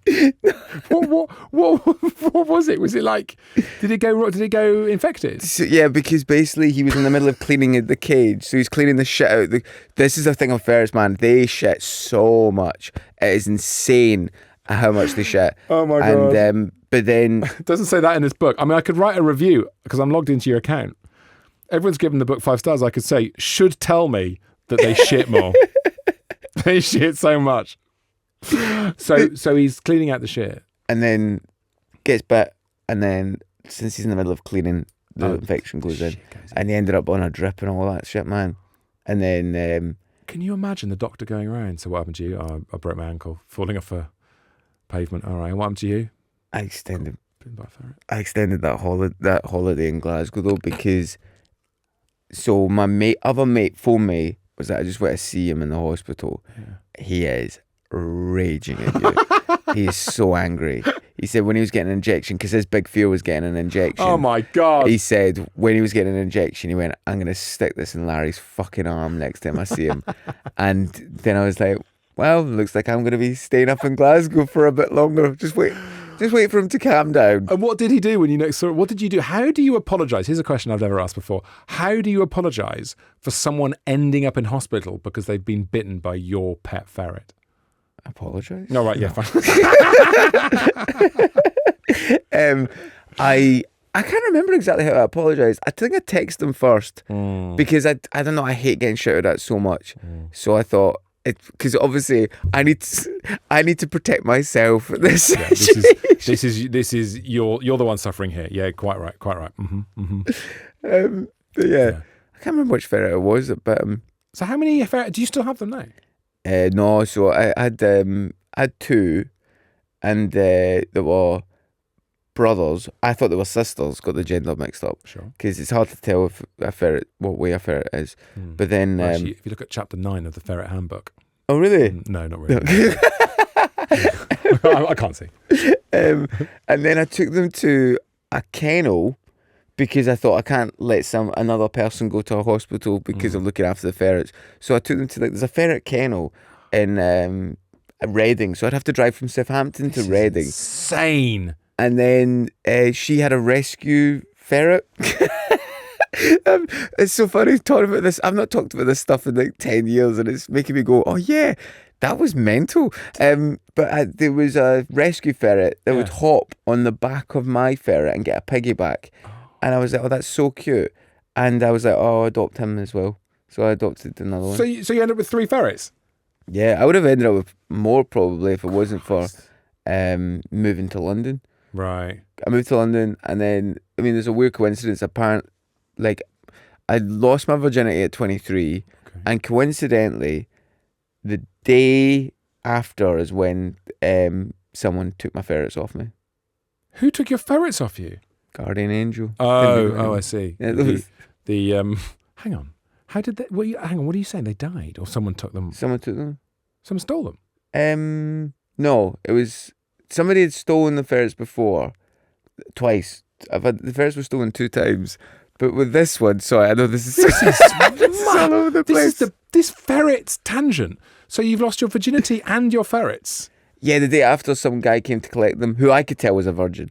[SPEAKER 1] What was it? Was it like, did it go infected?
[SPEAKER 2] So, yeah, because basically he was in the middle of cleaning the cage, so he's cleaning the shit out. This is the thing of ferrets, man. They shit so much. It is insane how much they shit.
[SPEAKER 1] Oh my God.
[SPEAKER 2] And but then
[SPEAKER 1] it doesn't say that in this book. I mean, I could write a review because I'm logged into your account. Everyone's given the book 5 stars. I could say, should tell me that they shit more. They shit so much. So he's cleaning out the shit.
[SPEAKER 2] And then gets bit, and then since he's in the middle of cleaning, the infection goes in. And he ended up on a drip and all that shit, man. And then
[SPEAKER 1] can you imagine the doctor going around? So what happened to you? Oh, I broke my ankle, falling off a pavement. All right, and what happened to you?
[SPEAKER 2] I extended
[SPEAKER 1] Been by a ferret.
[SPEAKER 2] I extended that holiday in Glasgow though, because so my other mate phoned me, was that I just went to see him in the hospital. Yeah. He is raging at you. He is so angry. He said when he was getting an injection, because his big fear was getting an injection.
[SPEAKER 1] Oh my God.
[SPEAKER 2] He said when he was getting an injection, he went, I'm going to stick this in Larry's fucking arm next time I see him. And then I was like, well, looks like I'm going to be staying up in Glasgow for a bit longer. Just wait for him to calm down.
[SPEAKER 1] And what did he do when you next saw it? What did you do? How do you apologise? Here's a question I've never asked before. How do you apologise for someone ending up in hospital because they've been bitten by your pet ferret?
[SPEAKER 2] Apologise?
[SPEAKER 1] No, right, yeah, fine.
[SPEAKER 2] I can't remember exactly how I apologised. I think I texted him first because I don't know, I hate getting shouted at so much. So I thought, because obviously I need to protect myself. This
[SPEAKER 1] is you're the one suffering here. Yeah, quite right.
[SPEAKER 2] But yeah, I can't remember which ferret it was. But
[SPEAKER 1] so how many ferrets do you still have them now?
[SPEAKER 2] No, so I had 2, and they were brothers. I thought they were sisters. Got the gender mixed up. Sure. Because it's hard to tell if a ferret, what way a ferret is. But then,
[SPEAKER 1] actually, if you look at chapter 9 of the Ferret Handbook.
[SPEAKER 2] Oh really?
[SPEAKER 1] No, not really. I can't see.
[SPEAKER 2] And then I took them to a kennel because I thought I can't let another person go to a hospital because I'm looking after the ferrets. So I took them to there's a ferret kennel in Reading. So I'd have to drive from Southampton to Reading.
[SPEAKER 1] Insane.
[SPEAKER 2] And then she had a rescue ferret. It's so funny talking about this. I've not talked about this stuff in like 10 years, and it's making me go, oh yeah, that was mental. But there was a rescue ferret that would hop on the back of my ferret and get a piggyback. And I was like, oh, that's so cute. And I was like, oh, I'll adopt him as well. So I adopted another one.
[SPEAKER 1] So you end up with 3 ferrets?
[SPEAKER 2] Yeah, I would have ended up with more probably if it wasn't for moving to London.
[SPEAKER 1] Right.
[SPEAKER 2] I moved to London, and then, I mean, there's a weird coincidence. Like, I lost my virginity at 23, and coincidentally, the day after is when someone took my ferrets off me.
[SPEAKER 1] Who took your ferrets off you?
[SPEAKER 2] Guardian angel.
[SPEAKER 1] Oh, I see.
[SPEAKER 2] Yeah,
[SPEAKER 1] hang on. How did they? Hang on. What are you saying? They died, or someone took them?
[SPEAKER 2] Someone took them.
[SPEAKER 1] Someone stole them.
[SPEAKER 2] No, it was somebody had stolen the ferrets before, twice. The ferrets were stolen 2 times, but with this one, sorry, I know this is all over the place.
[SPEAKER 1] This ferret's tangent. So you've lost your virginity and your ferrets.
[SPEAKER 2] Yeah, the day after, some guy came to collect them, who I could tell was a virgin.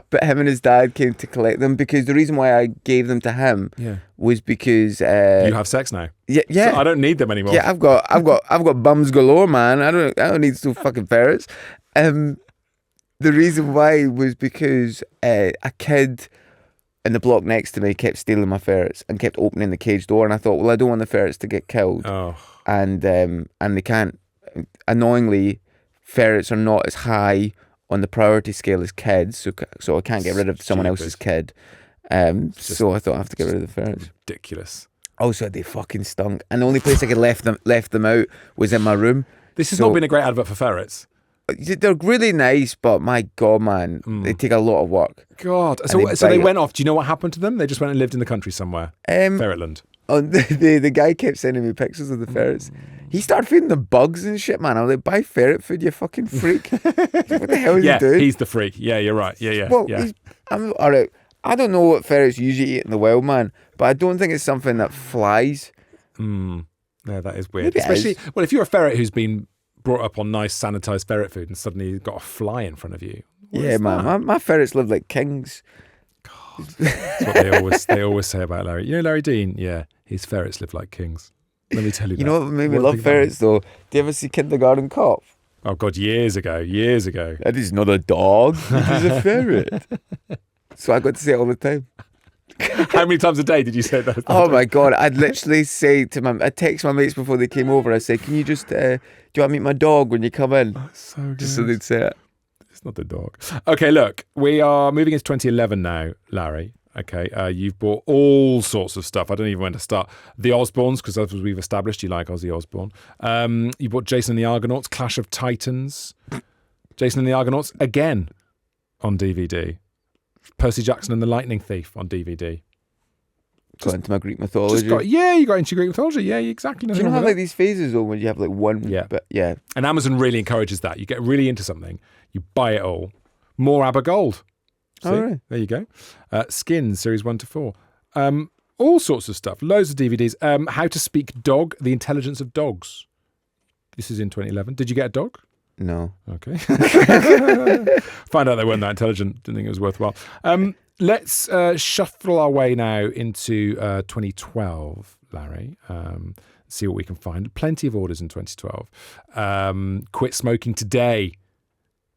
[SPEAKER 2] But him and his dad came to collect them because the reason why I gave them to him was because
[SPEAKER 1] you have sex now.
[SPEAKER 2] Yeah.
[SPEAKER 1] So I don't need them anymore.
[SPEAKER 2] Yeah, I've got bums galore, man. I don't need two fucking ferrets. The reason why was because a kid in the block next to me kept stealing my ferrets and kept opening the cage door, and I thought, well, I don't want the ferrets to get killed.
[SPEAKER 1] Oh.
[SPEAKER 2] And they can't. Annoyingly, ferrets are not as high on the priority scale as kids, so I can't get rid of someone else's kid. So I thought I have to get rid of the ferrets.
[SPEAKER 1] Ridiculous.
[SPEAKER 2] Also, they fucking stunk, and the only place I could left them out was in my room.
[SPEAKER 1] This has not been a great advert for ferrets.
[SPEAKER 2] They're really nice, but my God, man, they take a lot of work.
[SPEAKER 1] God. So they went off. Do you know what happened to them? They just went and lived in the country somewhere. Ferretland.
[SPEAKER 2] The guy kept sending me pictures of the ferrets. He started feeding them bugs and shit, man. I was like, buy ferret food, you fucking freak. What the hell is he doing?
[SPEAKER 1] Yeah, he's the freak. Yeah, you're right. Yeah.
[SPEAKER 2] Well, all right. I don't know what ferrets usually eat in the wild, man, but I don't think it's something that flies.
[SPEAKER 1] Yeah, that is weird.
[SPEAKER 2] Maybe
[SPEAKER 1] Especially, well, if you're a ferret who's been brought up on nice sanitized ferret food and suddenly you've got a fly in front of you.
[SPEAKER 2] Yeah, man. My ferrets live like kings.
[SPEAKER 1] God, that's what they always say about Larry. You know Larry Dean? Yeah, his ferrets live like kings. Let me tell you.
[SPEAKER 2] You know what made me love ferrets though? Do you ever see Kindergarten Cop?
[SPEAKER 1] Oh God, years ago.
[SPEAKER 2] That is not a dog. It is a ferret. So I got to say it all the time.
[SPEAKER 1] How many times a day did you say that?
[SPEAKER 2] Oh my God, I'd literally say I'd text my mates before they came over. I'd say, can you just, do you want to meet my dog when you come in?
[SPEAKER 1] Oh, so good.
[SPEAKER 2] Just so they'd say it.
[SPEAKER 1] It's not the dog. Okay, look, we are moving into 2011 now, Larry. Okay, you've bought all sorts of stuff. I don't even know when to start. The Osbournes, because as we've established, you like Ozzy Osbourne. You bought Jason and the Argonauts, Clash of Titans. Jason and the Argonauts, again, on DVD. Percy Jackson and the Lightning Thief on DVD.
[SPEAKER 2] Got into my Greek mythology.
[SPEAKER 1] You got into Greek mythology. Yeah, exactly.
[SPEAKER 2] Do you know how like these phases though, when you have like one?
[SPEAKER 1] Yeah.
[SPEAKER 2] But yeah.
[SPEAKER 1] And Amazon really encourages that. You get really into something, you buy it all. More ABBA Gold. See?
[SPEAKER 2] All right.
[SPEAKER 1] There you go. Skins, series 1 to 4. All sorts of stuff. Loads of DVDs. How to Speak Dog, The Intelligence of Dogs. This is in 2011. Did you get a dog?
[SPEAKER 2] No.
[SPEAKER 1] Okay. Find out they weren't that intelligent. Didn't think it was worthwhile. Let's shuffle our way now into 2012, Larry. See what we can find. Plenty of orders in 2012. Quit Smoking Today.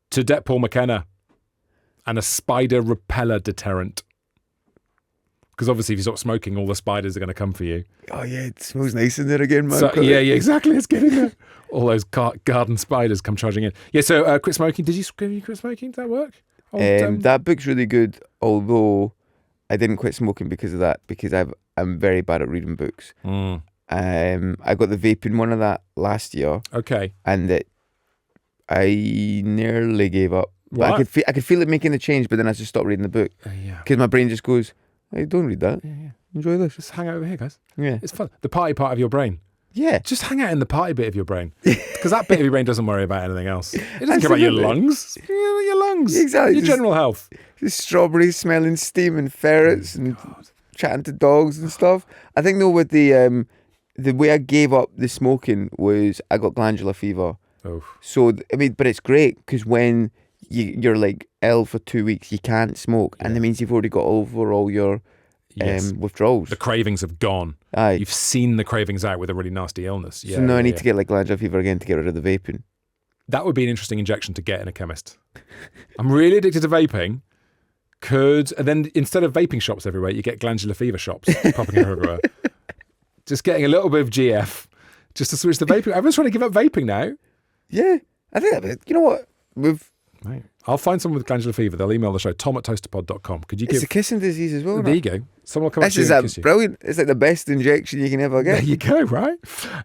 [SPEAKER 1] To Paul McKenna. And a spider repeller deterrent. Because obviously if you stop smoking, all the spiders are going to come for you.
[SPEAKER 2] Oh yeah, it smells nice in there again, man.
[SPEAKER 1] So, yeah, exactly. Let's get in there. All those garden spiders come charging in. Yeah, so Quit Smoking. Did you quit smoking? Did that work?
[SPEAKER 2] That book's really good, although I didn't quit smoking because of that, because I'm very bad at reading books. I got the vaping one of that last year.
[SPEAKER 1] Okay.
[SPEAKER 2] And I nearly gave up. But I could feel it making a change, but then I just stopped reading the book. Because my brain just goes, hey, don't read that.
[SPEAKER 1] Yeah.
[SPEAKER 2] Enjoy this.
[SPEAKER 1] Just hang out over here, guys.
[SPEAKER 2] Yeah.
[SPEAKER 1] It's fun. The party part of your brain.
[SPEAKER 2] Yeah.
[SPEAKER 1] Just hang out in the party bit of your brain. Because that bit of your brain doesn't worry about anything else. It doesn't care about your lungs. Your lungs.
[SPEAKER 2] Exactly.
[SPEAKER 1] Your general health.
[SPEAKER 2] Just strawberries smelling steam and ferrets and chatting to dogs and stuff. I think though with the way I gave up the smoking was I got glandular fever.
[SPEAKER 1] Oh.
[SPEAKER 2] So, I mean, but it's great because when you're like ill for 2 weeks, you can't smoke. And that means you've already got over all your withdrawals.
[SPEAKER 1] The cravings have gone.
[SPEAKER 2] Aye.
[SPEAKER 1] You've seen the cravings out with a really nasty illness.
[SPEAKER 2] So now I need to get like glandular fever again to get rid of the vaping.
[SPEAKER 1] That would be an interesting injection to get in a chemist. I'm really addicted to vaping. And then instead of vaping shops everywhere, you get glandular fever shops popping everywhere. Just getting a little bit of GF just to switch the vaping. Everyone's trying to give up vaping now.
[SPEAKER 2] Yeah. I think you know what?
[SPEAKER 1] Right. I'll find someone with glandular fever. They'll email the show, tom@toasterpod.com. Could you give...
[SPEAKER 2] It's a kissing disease as well.
[SPEAKER 1] There you go. Someone will come up to you and kiss you.
[SPEAKER 2] Brilliant. It's like the best injection you can ever get.
[SPEAKER 1] There you go, right?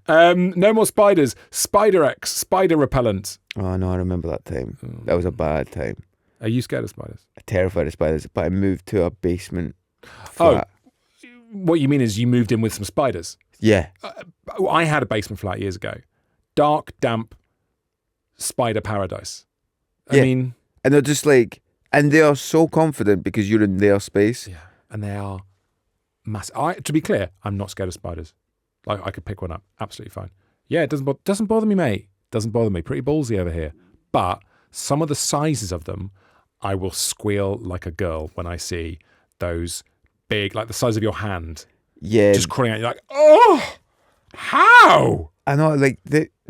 [SPEAKER 1] No more spiders. Spider X, spider repellent.
[SPEAKER 2] Oh, no, I remember that time. That was a bad time.
[SPEAKER 1] Are you scared of spiders?
[SPEAKER 2] I'm terrified of spiders, but I moved to a basement flat.
[SPEAKER 1] Oh, what you mean is you moved in with some spiders?
[SPEAKER 2] Yeah.
[SPEAKER 1] I had a basement flat years ago. Dark, damp, spider paradise. I mean...
[SPEAKER 2] And they're just like... And they are so confident because you're in their space.
[SPEAKER 1] Yeah. And they are massive. To be clear, I'm not scared of spiders. Like, I could pick one up. Absolutely fine. Yeah, it doesn't bother me, mate. Doesn't bother me. Pretty ballsy over here. But some of the sizes of them, I will squeal like a girl when I see those big, like the size of your hand.
[SPEAKER 2] Yeah.
[SPEAKER 1] Just crawling out. You're like, oh, how?
[SPEAKER 2] I know, like,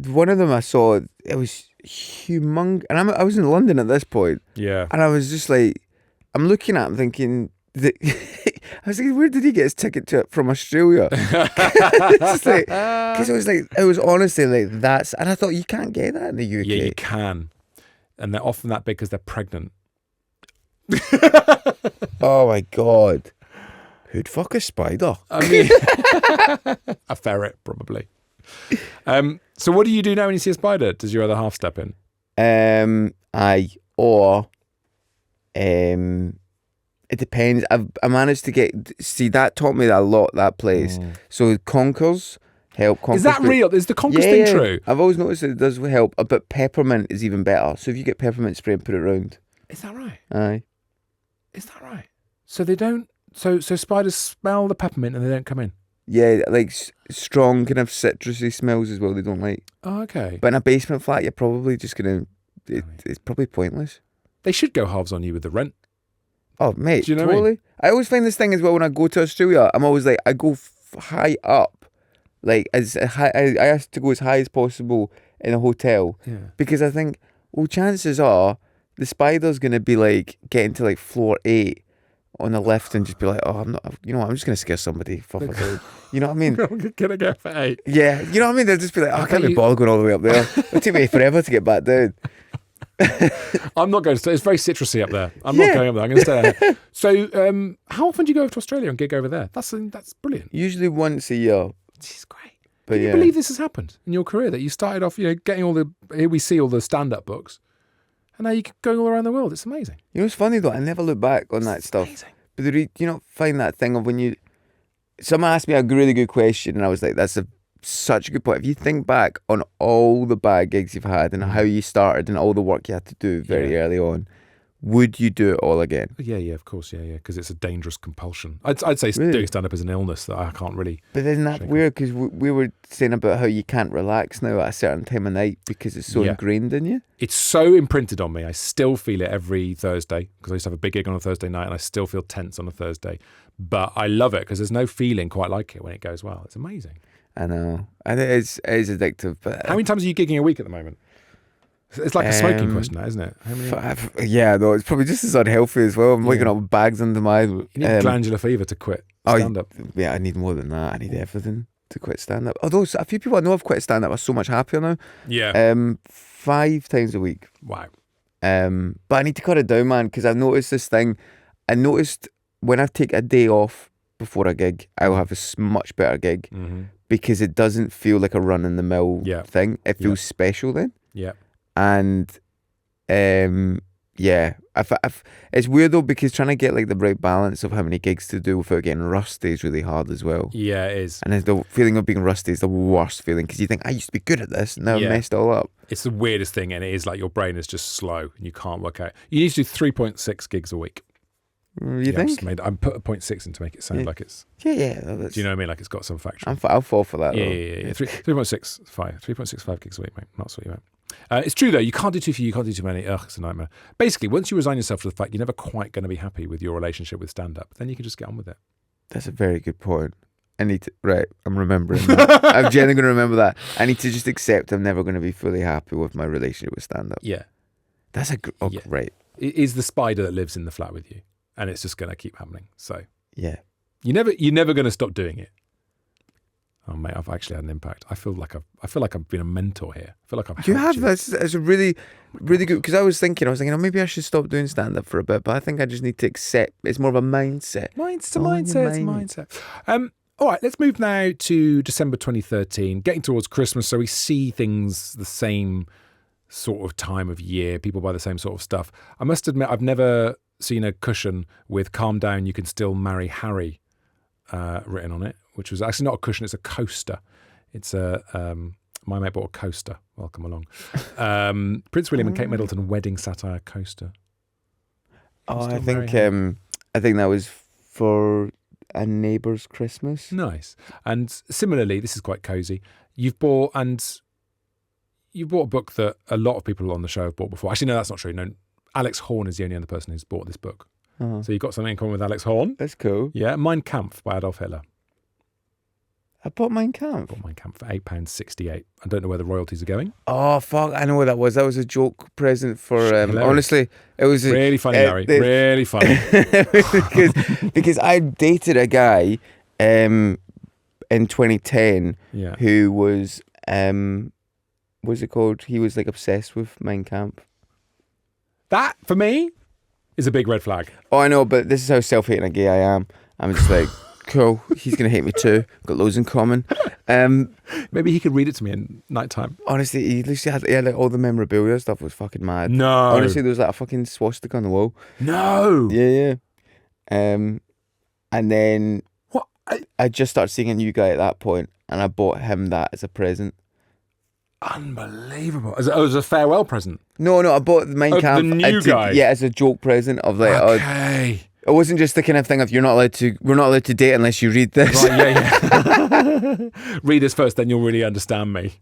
[SPEAKER 2] one of them I saw, it was humongous. And I was in London at this point.
[SPEAKER 1] Yeah.
[SPEAKER 2] And I was just like, I'm looking at him thinking, I was like, where did he get his ticket to it from Australia? Because it was honestly like that's, and I thought you can't get that in the UK.
[SPEAKER 1] Yeah, you can, and they're often that big because they're pregnant.
[SPEAKER 2] Oh my God! who'd fuck a spider?
[SPEAKER 1] I mean, a ferret, probably. So what do you do now when you see a spider? Does your other half step in?
[SPEAKER 2] It depends. I managed to that taught me that a lot, that place. So conkers help.
[SPEAKER 1] Is that real? Is the conkers thing true?
[SPEAKER 2] I've always noticed that it does help, but peppermint is even better. So if you get peppermint spray and put it around.
[SPEAKER 1] Is that right?
[SPEAKER 2] Aye.
[SPEAKER 1] Is that right? So they don't. So spiders smell the peppermint and they don't come in.
[SPEAKER 2] Yeah, like strong kind of citrusy smells as well. They don't like.
[SPEAKER 1] Oh, okay.
[SPEAKER 2] But in a basement flat, you're probably just gonna. It's probably pointless.
[SPEAKER 1] They should go halves on you with the rent.
[SPEAKER 2] Oh, mate,
[SPEAKER 1] Do you know
[SPEAKER 2] totally.
[SPEAKER 1] what I mean?
[SPEAKER 2] I always find this thing as well when I go to Australia. I'm always like, I go high up, like as high. I have to go as high as possible in a hotel because I think, well, chances are the spider's gonna be like getting to like floor 8 on the lift and just be like, oh, I'm not. You know what? I'm just gonna scare somebody. You know what I mean?
[SPEAKER 1] I'm gonna go for 8.
[SPEAKER 2] Yeah, you know what I mean. They'll just be like, oh, I can't be bothered going all the way up there. It'll take me forever to get back down.
[SPEAKER 1] I'm not going to stay. It's very citrusy up there. I'm not going up there. I'm going to stay there. So, how often do you go over to Australia and gig over there? That's brilliant.
[SPEAKER 2] Usually once a year.
[SPEAKER 1] This is great.
[SPEAKER 2] But
[SPEAKER 1] Can you believe this has happened in your career? That you started off, getting all the here we see all the stand-up books, and now you're going all around the world. It's amazing.
[SPEAKER 2] You know, it's funny though. I never look back on that stuff.
[SPEAKER 1] Amazing.
[SPEAKER 2] But find that thing of when you. Someone asked me a really good question, and I was like, "That's such a good point." If you think back on all the bad gigs you've had and how you started and all the work you had to do very early on, would you do it all again?
[SPEAKER 1] Yeah, of course, yeah, because it's a dangerous compulsion. I'd say doing stand-up is an illness that I can't really.
[SPEAKER 2] But isn't that weird? Because we were saying about how you can't relax now at a certain time of night because it's so ingrained in you.
[SPEAKER 1] It's so imprinted on me. I still feel it every Thursday because I used to have a big gig on a Thursday night and I still feel tense on a Thursday. But I love it because there's no feeling quite like it when it goes well. It's amazing.
[SPEAKER 2] I know. And it is addictive. But
[SPEAKER 1] how many times are you gigging a week at the moment? It's like a smoking question, that, isn't it? How many?
[SPEAKER 2] 5. Yeah, no, it's probably just as unhealthy as well. I'm waking up with bags under my eyes.
[SPEAKER 1] You need glandular fever to quit stand-up.
[SPEAKER 2] Yeah, I need more than that. I need everything to quit stand-up. Although a few people I know have quit stand-up are so much happier now.
[SPEAKER 1] Yeah.
[SPEAKER 2] 5 times a week.
[SPEAKER 1] Wow.
[SPEAKER 2] But I need to cut it down, man, because I've noticed this thing. I noticed when I take a day off before a gig, I'll have a much better gig because it doesn't feel like a run-in-the-mill thing. It feels special then.
[SPEAKER 1] Yeah.
[SPEAKER 2] And it's weird though because trying to get like the right balance of how many gigs to do without getting rusty is really hard as well.
[SPEAKER 1] Yeah, it is.
[SPEAKER 2] And the feeling of being rusty is the worst feeling because you think I used to be good at this, now I've messed it all up.
[SPEAKER 1] It's the weirdest thing, and it is like your brain is just slow and you can't work out. You need to do 3.6 gigs a week.
[SPEAKER 2] You think?
[SPEAKER 1] I'm put a 0.6 in to make it sound like it's.
[SPEAKER 2] Yeah.
[SPEAKER 1] Do you know what I mean? Like it's got some faction.
[SPEAKER 2] I'll fall for that.
[SPEAKER 1] Yeah. 3.65 gigs a week, mate. Not what you meant. It's true though, you can't do too few, you can't do too many. Ugh, it's a nightmare. Basically, once you resign yourself to the fact you're never quite going to be happy with your relationship with stand-up, then you can just get on with it.
[SPEAKER 2] That's a very good point. I need to, I'm remembering that. I'm genuinely going to remember that. I need to just accept I'm never going to be fully happy with my relationship with stand-up.
[SPEAKER 1] Yeah.
[SPEAKER 2] That's right.
[SPEAKER 1] It is the spider that lives in the flat with you, and it's just going to keep happening. So
[SPEAKER 2] yeah.
[SPEAKER 1] You're never going to stop doing it. Oh mate, I've actually had an impact. I feel like I've been a mentor here. I feel like I've.
[SPEAKER 2] You have. That's a really good. Because I was thinking, maybe I should stop doing stand up for a bit. But I think I just need to accept. It's more of a mindset.
[SPEAKER 1] Mindset. All right, let's move now to December 2013, getting towards Christmas. So we see things the same sort of time of year. People buy the same sort of stuff. I must admit, I've never seen a cushion with "Calm down, you can still marry Harry" written on it. Which was actually not a cushion, it's a coaster. It's my mate bought a coaster. Welcome along. Prince William and Kate Middleton wedding satire coaster.
[SPEAKER 2] I think that was for a neighbour's Christmas.
[SPEAKER 1] Nice. And similarly, this is quite cosy. You've bought a book that a lot of people on the show have bought before. Actually, no, that's not true. No, Alex Horn is the only other person who's bought this book. Uh-huh. So you've got something in common with Alex Horn.
[SPEAKER 2] That's cool.
[SPEAKER 1] Yeah, Mein Kampf by Adolf Hitler.
[SPEAKER 2] I bought Mein Kampf.
[SPEAKER 1] I bought Mein Kampf for £8.68. I don't know where the royalties are going.
[SPEAKER 2] Oh, fuck. I know what that was. That was a joke present for... honestly, it was...
[SPEAKER 1] Really funny, Larry. Really funny.
[SPEAKER 2] because I dated a guy in 2010 who was... what's it called? He was like obsessed with Mein Kampf. That,
[SPEAKER 1] for me, is a big red flag.
[SPEAKER 2] Oh, I know, but this is how self-hating a gay I am. I'm just like, cool, he's going to hate me too. Got loads in common.
[SPEAKER 1] Maybe he could read it to me in night time.
[SPEAKER 2] Honestly, he literally had like all the memorabilia stuff was fucking mad.
[SPEAKER 1] No.
[SPEAKER 2] Honestly, there was like a fucking swastika on the wall.
[SPEAKER 1] No.
[SPEAKER 2] Yeah. And then
[SPEAKER 1] What?
[SPEAKER 2] I just started seeing a new guy at that point, and I bought him that as a present.
[SPEAKER 1] Unbelievable. As a farewell present.
[SPEAKER 2] No, I bought the Mein Kampf.
[SPEAKER 1] The new guy.
[SPEAKER 2] Yeah, as a joke present of like.
[SPEAKER 1] Okay.
[SPEAKER 2] It wasn't just the kind of thing of we're not allowed to date unless you read this.
[SPEAKER 1] Right, yeah. Read this first, then you'll really understand me.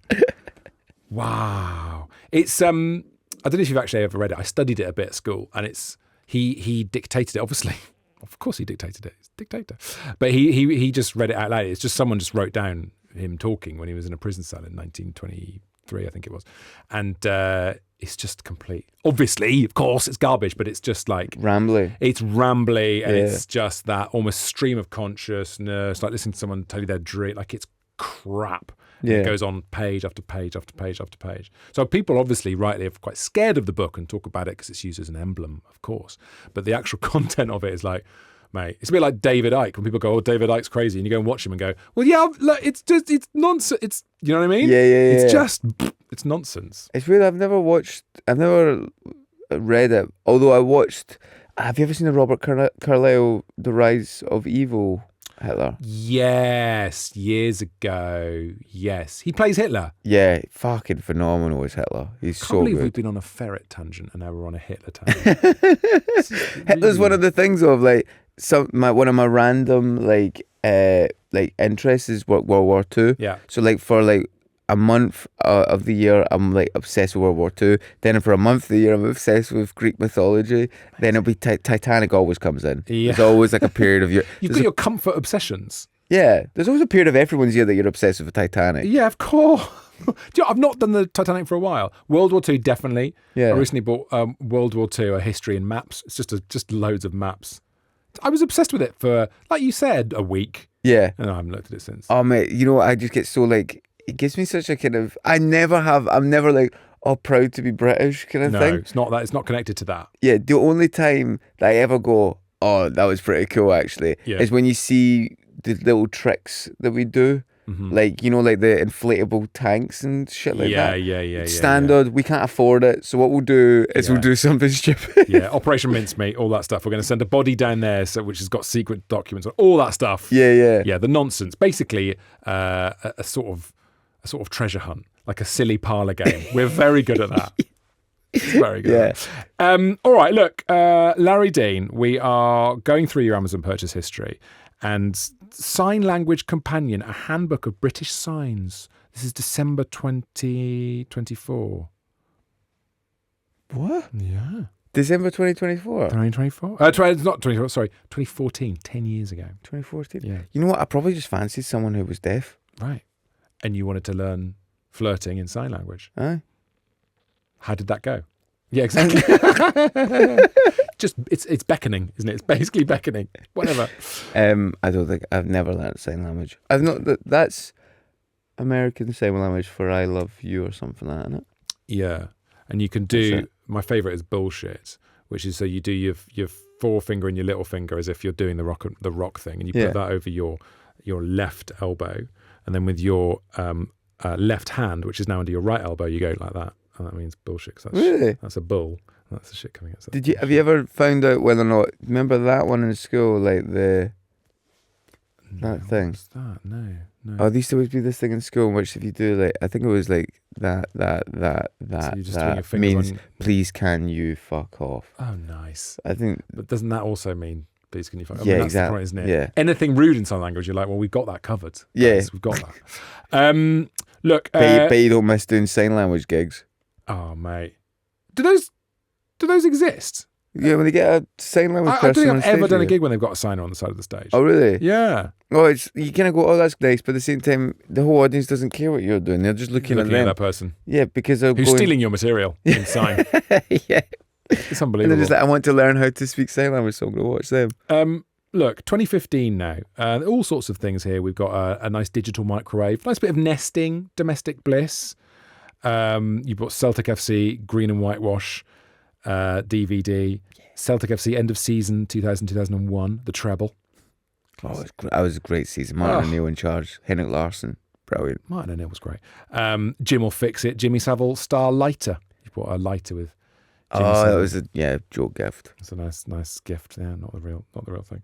[SPEAKER 1] Wow. It's I don't know if you've actually ever read it. I studied it a bit at school, and it's he dictated it, obviously. Of course he dictated it. He's a dictator. But he just read it out loud. It's just someone just wrote down him talking when he was in a prison cell in 1923, I think it was. And it's just complete. Obviously, of course, it's garbage, but it's just like
[SPEAKER 2] rambly.
[SPEAKER 1] It's rambly, and it's just that almost stream of consciousness, like listening to someone tell you their dream. Like it's crap. Yeah. It goes on page after page after page after page. So people obviously rightly are quite scared of the book and talk about it because it's used as an emblem, of course. But the actual content of it is like, mate, it's a bit like David Icke when people go, "Oh, David Icke's crazy," and you go and watch him and go, "Well, yeah, look, it's nonsense. It's you know what I mean?
[SPEAKER 2] Yeah.
[SPEAKER 1] It's just it's nonsense."
[SPEAKER 2] It's weird. I've never read it. Although I watched. Have you ever seen the Robert Carlyle, The Rise of Evil? Hitler.
[SPEAKER 1] Yes, years ago. Yes, he plays Hitler.
[SPEAKER 2] Yeah, fucking phenomenal as Hitler. He's so good. I can't believe
[SPEAKER 1] we've been on a Ferret tangent and now we're on a Hitler tangent.
[SPEAKER 2] Hitler's one of the things of like one of my random like interests is World War II.
[SPEAKER 1] Yeah.
[SPEAKER 2] So like for like a month of the year, I'm like obsessed with World War II. Then for a month of the year, I'm obsessed with Greek mythology. Then it'll be Titanic always comes in. Yeah. There's always like a period of year.
[SPEAKER 1] You've got your comfort obsessions.
[SPEAKER 2] Yeah. There's always a period of everyone's year that you're obsessed with Titanic.
[SPEAKER 1] Yeah, of course. I've not done the Titanic for a while. World War II, definitely.
[SPEAKER 2] Yeah.
[SPEAKER 1] I recently bought World War II, a history and maps. It's just loads of maps. I was obsessed with it for, like you said, a week.
[SPEAKER 2] Yeah.
[SPEAKER 1] And I haven't looked at it since.
[SPEAKER 2] Oh, mate, you know what? I just get so like, it gives me such a kind of, I'm never like, oh, proud to be British kind of thing.
[SPEAKER 1] No, it's not that. It's not connected to that.
[SPEAKER 2] Yeah, the only time that I ever go, oh, that was pretty cool actually, is when you see the little tricks that we do. Mm-hmm. Like, you know, like the inflatable tanks and shit like that.
[SPEAKER 1] Yeah.
[SPEAKER 2] Standard, we can't afford it. So what we'll do is we'll do something stupid.
[SPEAKER 1] Yeah, Operation Mincemeat, all that stuff. We're going to send a body down there which has got secret documents, all that stuff.
[SPEAKER 2] Yeah.
[SPEAKER 1] Yeah, the nonsense. Basically, a sort of treasure hunt, like a silly parlour game. We're very good at that. It's very good. Yeah. All right, look, Larry Dean, we are going through your Amazon purchase history. And Sign Language Companion, a handbook of British signs. This is December 2024.
[SPEAKER 2] What?
[SPEAKER 1] Yeah.
[SPEAKER 2] December 2024?
[SPEAKER 1] 2024? It's not 2024, sorry, 2014, 10 years ago.
[SPEAKER 2] 2014?
[SPEAKER 1] Yeah.
[SPEAKER 2] You know what? I probably just fancied someone who was deaf.
[SPEAKER 1] Right. And you wanted to learn flirting in sign language.
[SPEAKER 2] Aye.
[SPEAKER 1] How did that go? Yeah, exactly. Just it's beckoning, isn't it? It's basically beckoning. Whatever.
[SPEAKER 2] I don't think I've never learned sign language. I've not. That's American sign language for "I love you" or something like that, isn't it?
[SPEAKER 1] Yeah, and you can do. My favorite is bullshit, which is so you do your forefinger and your little finger as if you're doing the rock thing, and you put that over your left elbow, and then with your left hand, which is now under your right elbow, you go like that. And that means bullshit.
[SPEAKER 2] Really?
[SPEAKER 1] That's a bull. That's the shit coming out.
[SPEAKER 2] Have you ever found out whether or not? Remember that one in school, like that thing?
[SPEAKER 1] What's that? No.
[SPEAKER 2] Oh, there used to always be this thing in school in which if you do like, I think it was like that
[SPEAKER 1] So you're just doing your fingers
[SPEAKER 2] means
[SPEAKER 1] on...
[SPEAKER 2] please can you fuck off.
[SPEAKER 1] Oh, nice.
[SPEAKER 2] I think.
[SPEAKER 1] But doesn't that also mean please can you fuck off?
[SPEAKER 2] Yeah,
[SPEAKER 1] I mean, that's
[SPEAKER 2] exactly.
[SPEAKER 1] the point, isn't it?
[SPEAKER 2] Yeah.
[SPEAKER 1] Anything rude in sign language, you're like, well, we've got that covered.
[SPEAKER 2] Yeah.
[SPEAKER 1] Guys, we've got that. Look.
[SPEAKER 2] But you don't miss doing sign language gigs.
[SPEAKER 1] Oh, mate. Do those exist?
[SPEAKER 2] Yeah, when they get a sign language
[SPEAKER 1] I
[SPEAKER 2] person
[SPEAKER 1] don't
[SPEAKER 2] on
[SPEAKER 1] think I've ever
[SPEAKER 2] stage
[SPEAKER 1] done a
[SPEAKER 2] with
[SPEAKER 1] gig when they've got a signer on the side of the stage.
[SPEAKER 2] Oh, really?
[SPEAKER 1] Yeah.
[SPEAKER 2] Oh, you kind of go, oh, that's nice, but at the same time, the whole audience doesn't care what you're doing. They're just looking at them.
[SPEAKER 1] That person.
[SPEAKER 2] Yeah, because they're
[SPEAKER 1] who's stealing your material in sign.
[SPEAKER 2] Yeah.
[SPEAKER 1] It's unbelievable.
[SPEAKER 2] And they're just like, I want to learn how to speak sign language, so I'm going to watch them.
[SPEAKER 1] Look, 2015 now. All sorts of things here. We've got a nice digital microwave, nice bit of nesting, domestic bliss. You've got Celtic FC, green and whitewash, DVD. Celtic FC, end of season, 2000-2001, the treble.
[SPEAKER 2] Oh, that was a great season. Martin O'Neill in charge. Henrik Larsson, brilliant.
[SPEAKER 1] Martin O'Neill was great. Jim will fix it. Jimmy Savile star lighter. You bought a lighter with. Jimmy Savile.
[SPEAKER 2] That was a joke gift.
[SPEAKER 1] It's a nice gift. Yeah, not the real thing.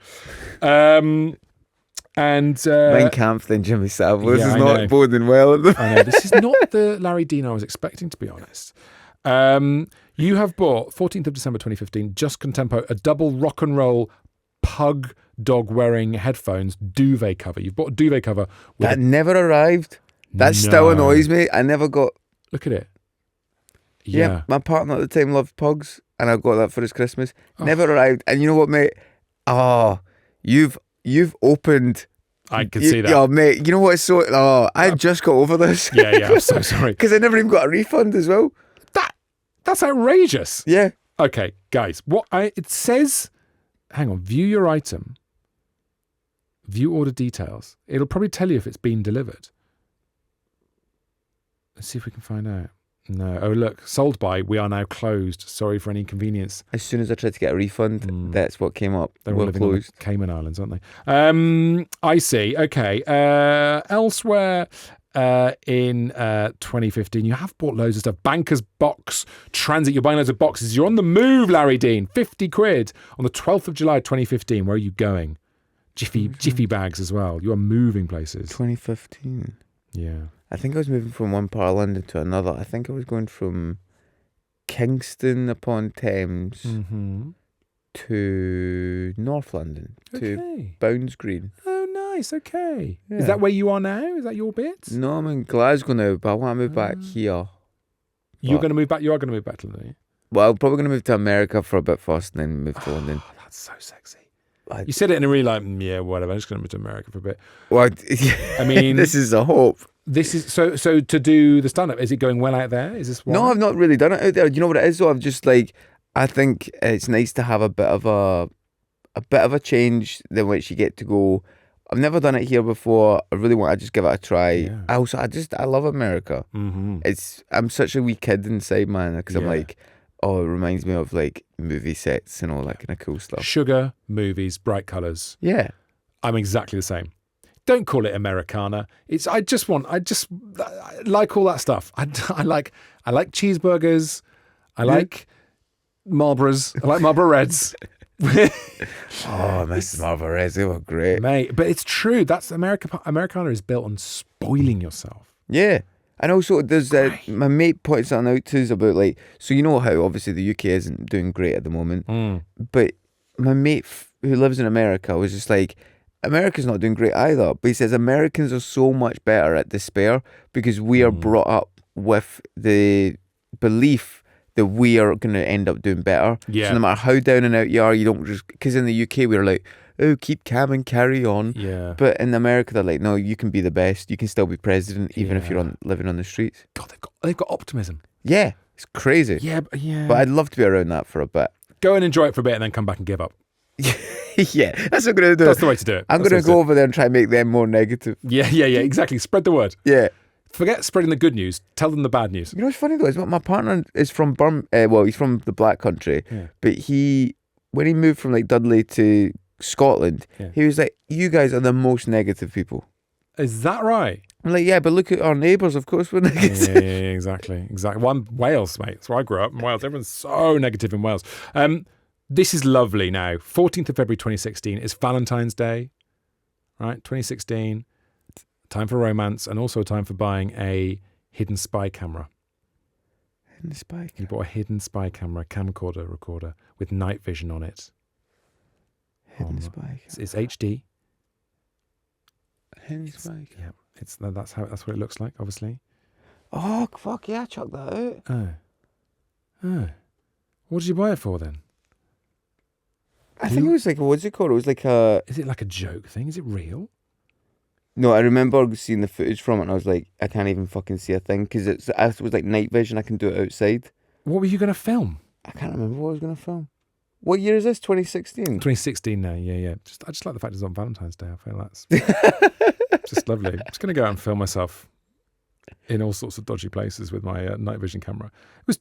[SPEAKER 1] And
[SPEAKER 2] Mein Kampf, then Jimmy Savile. This is
[SPEAKER 1] I
[SPEAKER 2] not
[SPEAKER 1] know.
[SPEAKER 2] boding well.
[SPEAKER 1] I know this is not the Larry Dean I was expecting, to be honest. You have bought 14th of December 2015, Just Contempo, a double rock and roll pug dog wearing headphones duvet cover. You've bought a duvet cover
[SPEAKER 2] That never arrived. That still annoys me. I never got.
[SPEAKER 1] Look at it.
[SPEAKER 2] Yeah, my partner at the time loved pugs, and I got that for his Christmas. Never arrived. And you know what, mate? Oh, you've opened.
[SPEAKER 1] I can see that.
[SPEAKER 2] Yeah, mate. You know what? It's so. Oh, I just got over this.
[SPEAKER 1] Yeah. I'm so sorry.
[SPEAKER 2] Because I never even got a refund as well.
[SPEAKER 1] That's outrageous.
[SPEAKER 2] Yeah.
[SPEAKER 1] Okay, guys. It says. Hang on. View your item. View order details. It'll probably tell you if it's been delivered. Let's see if we can find out. No. Oh, look. Sold by. We are now closed. Sorry for any inconvenience.
[SPEAKER 2] As soon as I tried to get a refund, that's what came up.
[SPEAKER 1] They're all living on the Cayman Islands, aren't they? I see. Okay. Elsewhere in 2015, you have bought loads of stuff. Banker's Box Transit. You're buying loads of boxes. You're on the move, Larry Dean. 50 quid on the 12th of July 2015. Where are you going? Jiffy bags as well. You are moving places.
[SPEAKER 2] 2015.
[SPEAKER 1] Yeah.
[SPEAKER 2] I think I was moving from one part of London to another. I think I was going from Kingston upon Thames to North London, to Bounds Green.
[SPEAKER 1] Oh, nice. Okay.
[SPEAKER 2] Yeah.
[SPEAKER 1] Is that where you are now? Is that your bit?
[SPEAKER 2] No, I'm in Glasgow now, but I want to move back here.
[SPEAKER 1] You're going to move back? You are going to move back to London?
[SPEAKER 2] Well, I'm probably going to move to America for a bit first and then move to London.
[SPEAKER 1] That's so sexy. You said it in a really whatever, I'm just going to move to America for a bit.
[SPEAKER 2] Well,
[SPEAKER 1] I mean...
[SPEAKER 2] this is a hope.
[SPEAKER 1] This is so to do the stand-up, is it going well out there? Is this why?
[SPEAKER 2] No, I've not really done it out there. You know what it is though? I'm just like, I think it's nice to have a bit of a change than which you get to go. I've never done it here before. I really want to just give it a try.
[SPEAKER 1] Yeah.
[SPEAKER 2] I love America. I'm such a wee kid inside, man, because I'm like, it reminds me of like movie sets and all that kind of cool stuff.
[SPEAKER 1] Sugar, movies, bright colours.
[SPEAKER 2] Yeah.
[SPEAKER 1] I'm exactly the same. Don't call it Americana. I like all that stuff. I like cheeseburgers. I like Marlboros. I like Marlboro Reds.
[SPEAKER 2] I miss Marlboro Reds. They were great.
[SPEAKER 1] Mate, but it's true. That's Americana is built on spoiling yourself.
[SPEAKER 2] Yeah. And also, there's my mate pointed something out to us about like, so you know how obviously the UK isn't doing great at the moment, but my mate who lives in America was just like, America's not doing great either, but he says Americans are so much better at despair because we are brought up with the belief that we are going to end up doing better.
[SPEAKER 1] Yeah.
[SPEAKER 2] So no matter how down and out you are, you don't just... Because in the UK, we're like, oh, keep calm and carry on.
[SPEAKER 1] Yeah.
[SPEAKER 2] But in America, they're like, no, you can be the best. You can still be president even if you're living on the streets.
[SPEAKER 1] God, they've got optimism.
[SPEAKER 2] Yeah, it's crazy.
[SPEAKER 1] Yeah.
[SPEAKER 2] But I'd love to be around that for a bit.
[SPEAKER 1] Go and enjoy it for a bit and then come back and give up.
[SPEAKER 2] Yeah, that's what I'm going to do.
[SPEAKER 1] That's the way to do it.
[SPEAKER 2] I'm going to go over there and try and make them more negative.
[SPEAKER 1] Yeah, exactly. Spread the word.
[SPEAKER 2] Yeah.
[SPEAKER 1] Forget spreading the good news. Tell them the bad news.
[SPEAKER 2] You know what's funny though is my partner is from he's from the Black Country, but when he moved from like Dudley to Scotland, he was like, "You guys are the most negative people."
[SPEAKER 1] Is that right?
[SPEAKER 2] I'm like, yeah, but look at our neighbours. Of course, we're negative.
[SPEAKER 1] Yeah, exactly. Well, Wales, mate. That's where I grew up in Wales. Everyone's so negative in Wales. This is lovely now. 14th of February 2016 is Valentine's Day, right? 2016. Time for romance and also time for buying a hidden spy camera.
[SPEAKER 2] Hidden spy camera?
[SPEAKER 1] You bought a hidden spy camera, camcorder recorder with night vision on it.
[SPEAKER 2] Hidden spy camera.
[SPEAKER 1] It's HD.
[SPEAKER 2] Hidden spy camera.
[SPEAKER 1] Yeah, that's what it looks like, obviously.
[SPEAKER 2] Oh, fuck yeah, chuck that out.
[SPEAKER 1] Oh. What did you buy it for then?
[SPEAKER 2] I think it was like, what's it called? It was like a...
[SPEAKER 1] Is it like a joke thing? Is it real?
[SPEAKER 2] No, I remember seeing the footage from it and I was like, I can't even fucking see a thing because it was like night vision. I can do it outside.
[SPEAKER 1] What were you going to film?
[SPEAKER 2] I can't remember what I was going to film. What year is this? 2016?
[SPEAKER 1] 2016 now, yeah. I just like the fact it's on Valentine's Day. I feel that's just lovely. I'm just going to go out and film myself in all sorts of dodgy places with my night vision camera.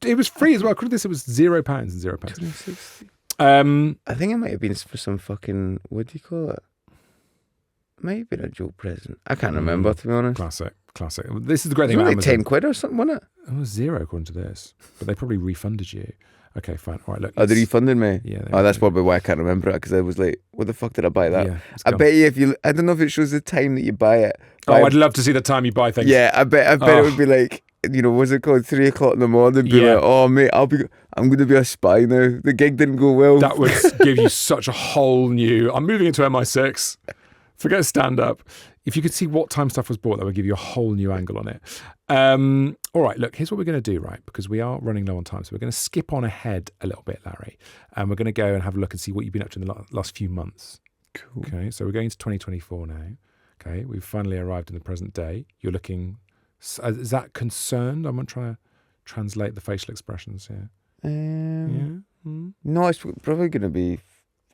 [SPEAKER 1] It was free as well. According to this, it was £0 and £0.
[SPEAKER 2] 2016. I think it might have been for some fucking, what do you call it? Might have been a joke present. I can't remember, to be honest.
[SPEAKER 1] Classic. This is the great
[SPEAKER 2] It
[SPEAKER 1] thing
[SPEAKER 2] was
[SPEAKER 1] about
[SPEAKER 2] like
[SPEAKER 1] Amazon.
[SPEAKER 2] 10 quid or something, wasn't it?
[SPEAKER 1] It was 0 according to this, but they probably refunded you. Okay, fine. All right, look.
[SPEAKER 2] Oh, they refunded me?
[SPEAKER 1] Yeah.
[SPEAKER 2] Oh, that's probably why I can't remember it, because I was like, what the fuck did I buy that?
[SPEAKER 1] Yeah,
[SPEAKER 2] I bet you I don't know if it shows the time that you buy it.
[SPEAKER 1] Oh, I'd love to see the time you buy things.
[SPEAKER 2] Yeah, I bet it would be like, what's it called, 3 o'clock in the morning, be like, oh mate, I'm going to be a spy now. The gig didn't go well.
[SPEAKER 1] That would give you such a whole new, I'm moving into MI6. Forget stand-up. If you could see what time stuff was bought, that would give you a whole new angle on it. All right, look, here's what we're going to do, right? Because we are running low on time. So we're going to skip on ahead a little bit, Larry. And we're going to go and have a look and see what you've been up to in the last few months.
[SPEAKER 2] Cool.
[SPEAKER 1] Okay, so we're going to 2024 now. Okay, we've finally arrived in the present day. You're looking, is that concerned? I'm going to try to translate the facial expressions here.
[SPEAKER 2] No, it's probably going to be...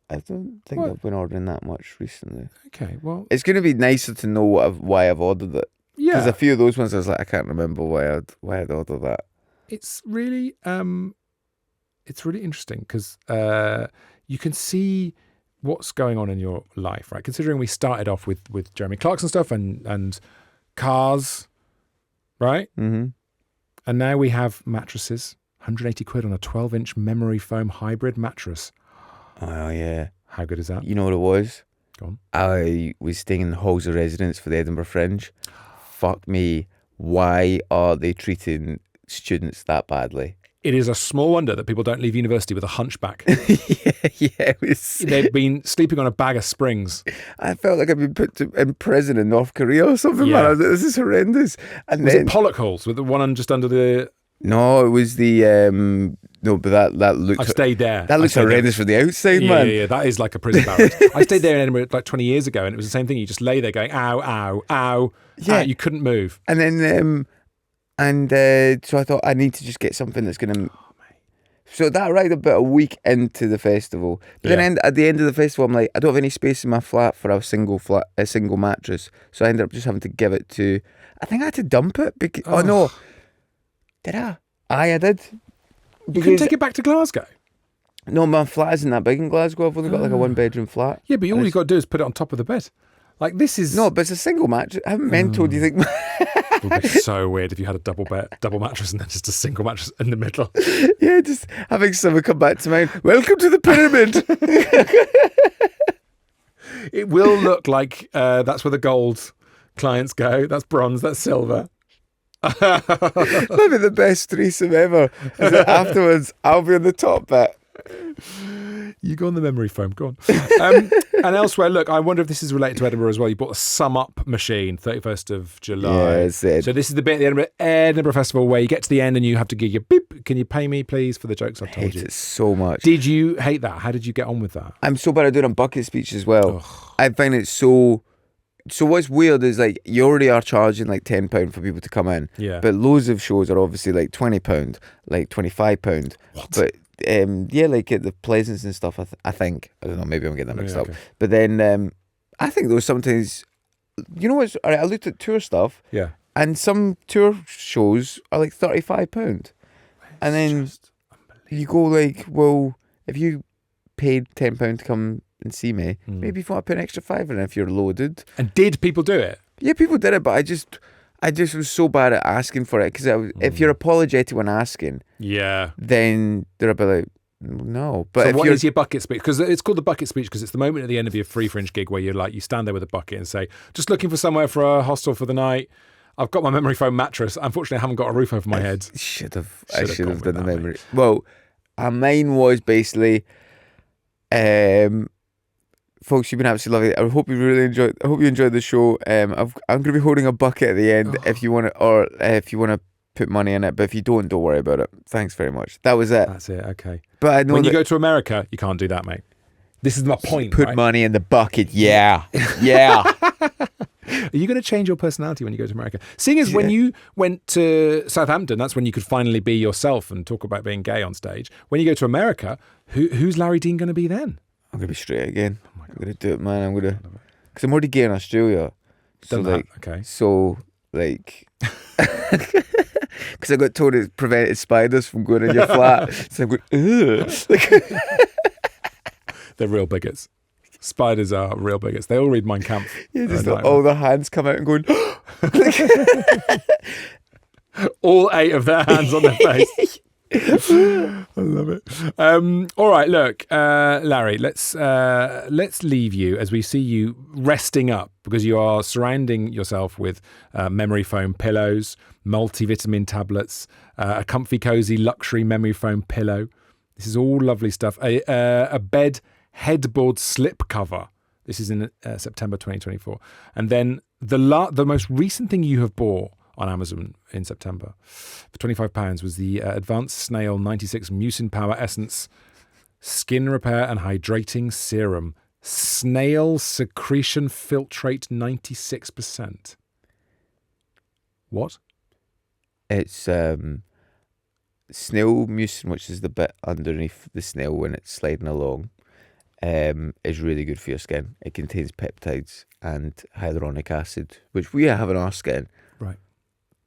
[SPEAKER 2] I don't think I've been ordering that much recently.
[SPEAKER 1] Okay, well...
[SPEAKER 2] It's going to be nicer to know why I've ordered it.
[SPEAKER 1] Yeah.
[SPEAKER 2] Because a few of those ones I was like, I can't remember why I'd ordered that.
[SPEAKER 1] It's really interesting because you can see what's going on in your life, right? Considering we started off with Jeremy Clarkson stuff and cars, right?
[SPEAKER 2] Mm-hmm.
[SPEAKER 1] And now we have mattresses, 180 quid on a 12-inch memory foam hybrid mattress.
[SPEAKER 2] Oh, yeah.
[SPEAKER 1] How good is that?
[SPEAKER 2] You know what it was?
[SPEAKER 1] Go on.
[SPEAKER 2] I was staying in the halls of residence for the Edinburgh Fringe. Fuck me. Why are they treating students that badly?
[SPEAKER 1] It is a small wonder that people don't leave university with a hunchback.
[SPEAKER 2] yeah.
[SPEAKER 1] They've been sleeping on a bag of springs.
[SPEAKER 2] I felt like I'd been put in prison in North Korea or something,
[SPEAKER 1] Yeah.
[SPEAKER 2] man. I was like, this is horrendous. And
[SPEAKER 1] Was
[SPEAKER 2] then...
[SPEAKER 1] it Pollock halls with the one just under the...
[SPEAKER 2] No, it was the... No, but that looked...
[SPEAKER 1] I've stayed there.
[SPEAKER 2] That looks horrendous from the outside, man.
[SPEAKER 1] Yeah, that is like a prison barracks. I stayed there in Edinburgh like 20 years ago, and it was the same thing. You just lay there going, ow, ow, ow.
[SPEAKER 2] Yeah.
[SPEAKER 1] Ow. You couldn't move.
[SPEAKER 2] And then... so I thought I need to just get something that's going to... So that arrived about a week into the festival. But then at the end of the festival, I'm like, I don't have any space in my flat for a single mattress. So I ended up just having to give it to... I think I had to dump it. Because, oh no. Did I? I did.
[SPEAKER 1] You couldn't take it back to Glasgow?
[SPEAKER 2] No, my flat isn't that big in Glasgow. I've only got like a 1-bedroom flat.
[SPEAKER 1] Yeah, but all you've got to do is put it on top of the bed. Like, this is...
[SPEAKER 2] No, but it's a single mattress. How mental do you think...
[SPEAKER 1] It would be so weird if you had a double mattress and then just a single mattress in the middle.
[SPEAKER 2] Yeah, just having someone come back to mind. Welcome to the pyramid.
[SPEAKER 1] It will look like that's where the gold clients go. That's bronze, that's silver.
[SPEAKER 2] Maybe the best threesome ever. Is that afterwards, I'll be on the top bit.
[SPEAKER 1] You go on the memory foam, go on. And elsewhere, look, I wonder if this is related to Edinburgh as well. You bought a sum up machine, 31st of July.
[SPEAKER 2] Yeah, it's it.
[SPEAKER 1] So this is the bit at the Edinburgh Festival where you get to the end and you have to give your beep. Can you pay me, please, for the jokes I've
[SPEAKER 2] I
[SPEAKER 1] told
[SPEAKER 2] hate
[SPEAKER 1] you?
[SPEAKER 2] it so much.
[SPEAKER 1] Did you hate that? How did you get on with that?
[SPEAKER 2] I'm so bad at doing a bucket speech as well.
[SPEAKER 1] Ugh.
[SPEAKER 2] I find it so... So what's weird is like you already are charging like £10 for people to come in.
[SPEAKER 1] Yeah.
[SPEAKER 2] But loads of shows are obviously like £20, like £25.
[SPEAKER 1] What?
[SPEAKER 2] But yeah, like at the Pleasance and stuff, I think. I don't know, maybe I'm getting that mixed up.
[SPEAKER 1] Okay.
[SPEAKER 2] But then I think those sometimes... You know what's... All right, I looked at tour stuff.
[SPEAKER 1] Yeah.
[SPEAKER 2] And some tour shows are like £35. And then you go like, well, if you paid £10 to come and see me, maybe if you want to put an extra £5 in if you're loaded.
[SPEAKER 1] And did people do it?
[SPEAKER 2] Yeah, people did it, but I just was so bad at asking for it because if you're apologetic when asking,
[SPEAKER 1] Yeah.
[SPEAKER 2] then they're a bit like, no. But
[SPEAKER 1] So
[SPEAKER 2] if
[SPEAKER 1] what
[SPEAKER 2] you're...
[SPEAKER 1] is your bucket speech? Because it's called the bucket speech because it's the moment at the end of your free fringe gig where you're like, you stand there with a bucket and say, just looking for somewhere for a hostel for the night. I've got my memory foam mattress. Unfortunately, I haven't got a roof over my head.
[SPEAKER 2] I should have
[SPEAKER 1] gone
[SPEAKER 2] done
[SPEAKER 1] with
[SPEAKER 2] the
[SPEAKER 1] that,
[SPEAKER 2] memory.
[SPEAKER 1] mate.
[SPEAKER 2] Well, mine was basically, folks, you've been absolutely lovely. I hope you really enjoyed. I hope you enjoyed the show. I'm going to be holding a bucket at the end if you want to, or if you want to put money in it. But if you don't worry about it. Thanks very much. That was it.
[SPEAKER 1] That's it. Okay.
[SPEAKER 2] But I know
[SPEAKER 1] When you go to America, you can't do that, mate. This is my point.
[SPEAKER 2] put
[SPEAKER 1] right?
[SPEAKER 2] money in the bucket. Yeah, yeah.
[SPEAKER 1] Are you going to change your personality when you go to America? Seeing as when you went to Southampton, that's when you could finally be yourself and talk about being gay on stage. When you go to America, who's Larry Dean going to be then?
[SPEAKER 2] I'm going to be straight again. I'm going to do it, man. I'm going to, because I'm already gay in Australia. So
[SPEAKER 1] Done that,
[SPEAKER 2] like,
[SPEAKER 1] okay.
[SPEAKER 2] So like, because I got told it prevented spiders from going in your flat. So I'm going, ugh. Like,
[SPEAKER 1] They're real bigots. Spiders are real bigots. They all read Mein Kampf.
[SPEAKER 2] Yeah, just all the hands come out and going.
[SPEAKER 1] All 8 of their hands on their face. I love it. All right, look, Larry, let's leave you as we see you resting up, because you are surrounding yourself with memory foam pillows, multivitamin tablets, a comfy, cozy, luxury memory foam pillow. This is all lovely stuff. A bed headboard slip cover. This is in September 2024. And then the most recent thing you have bought on Amazon in September for £25 was the Advanced Snail 96 Mucin Power Essence Skin Repair and Hydrating Serum. Snail Secretion Filtrate 96%. What?
[SPEAKER 2] It's snail mucin, which is the bit underneath the snail when it's sliding along, is really good for your skin. It contains peptides and hyaluronic acid, which we have in our skin.
[SPEAKER 1] Right.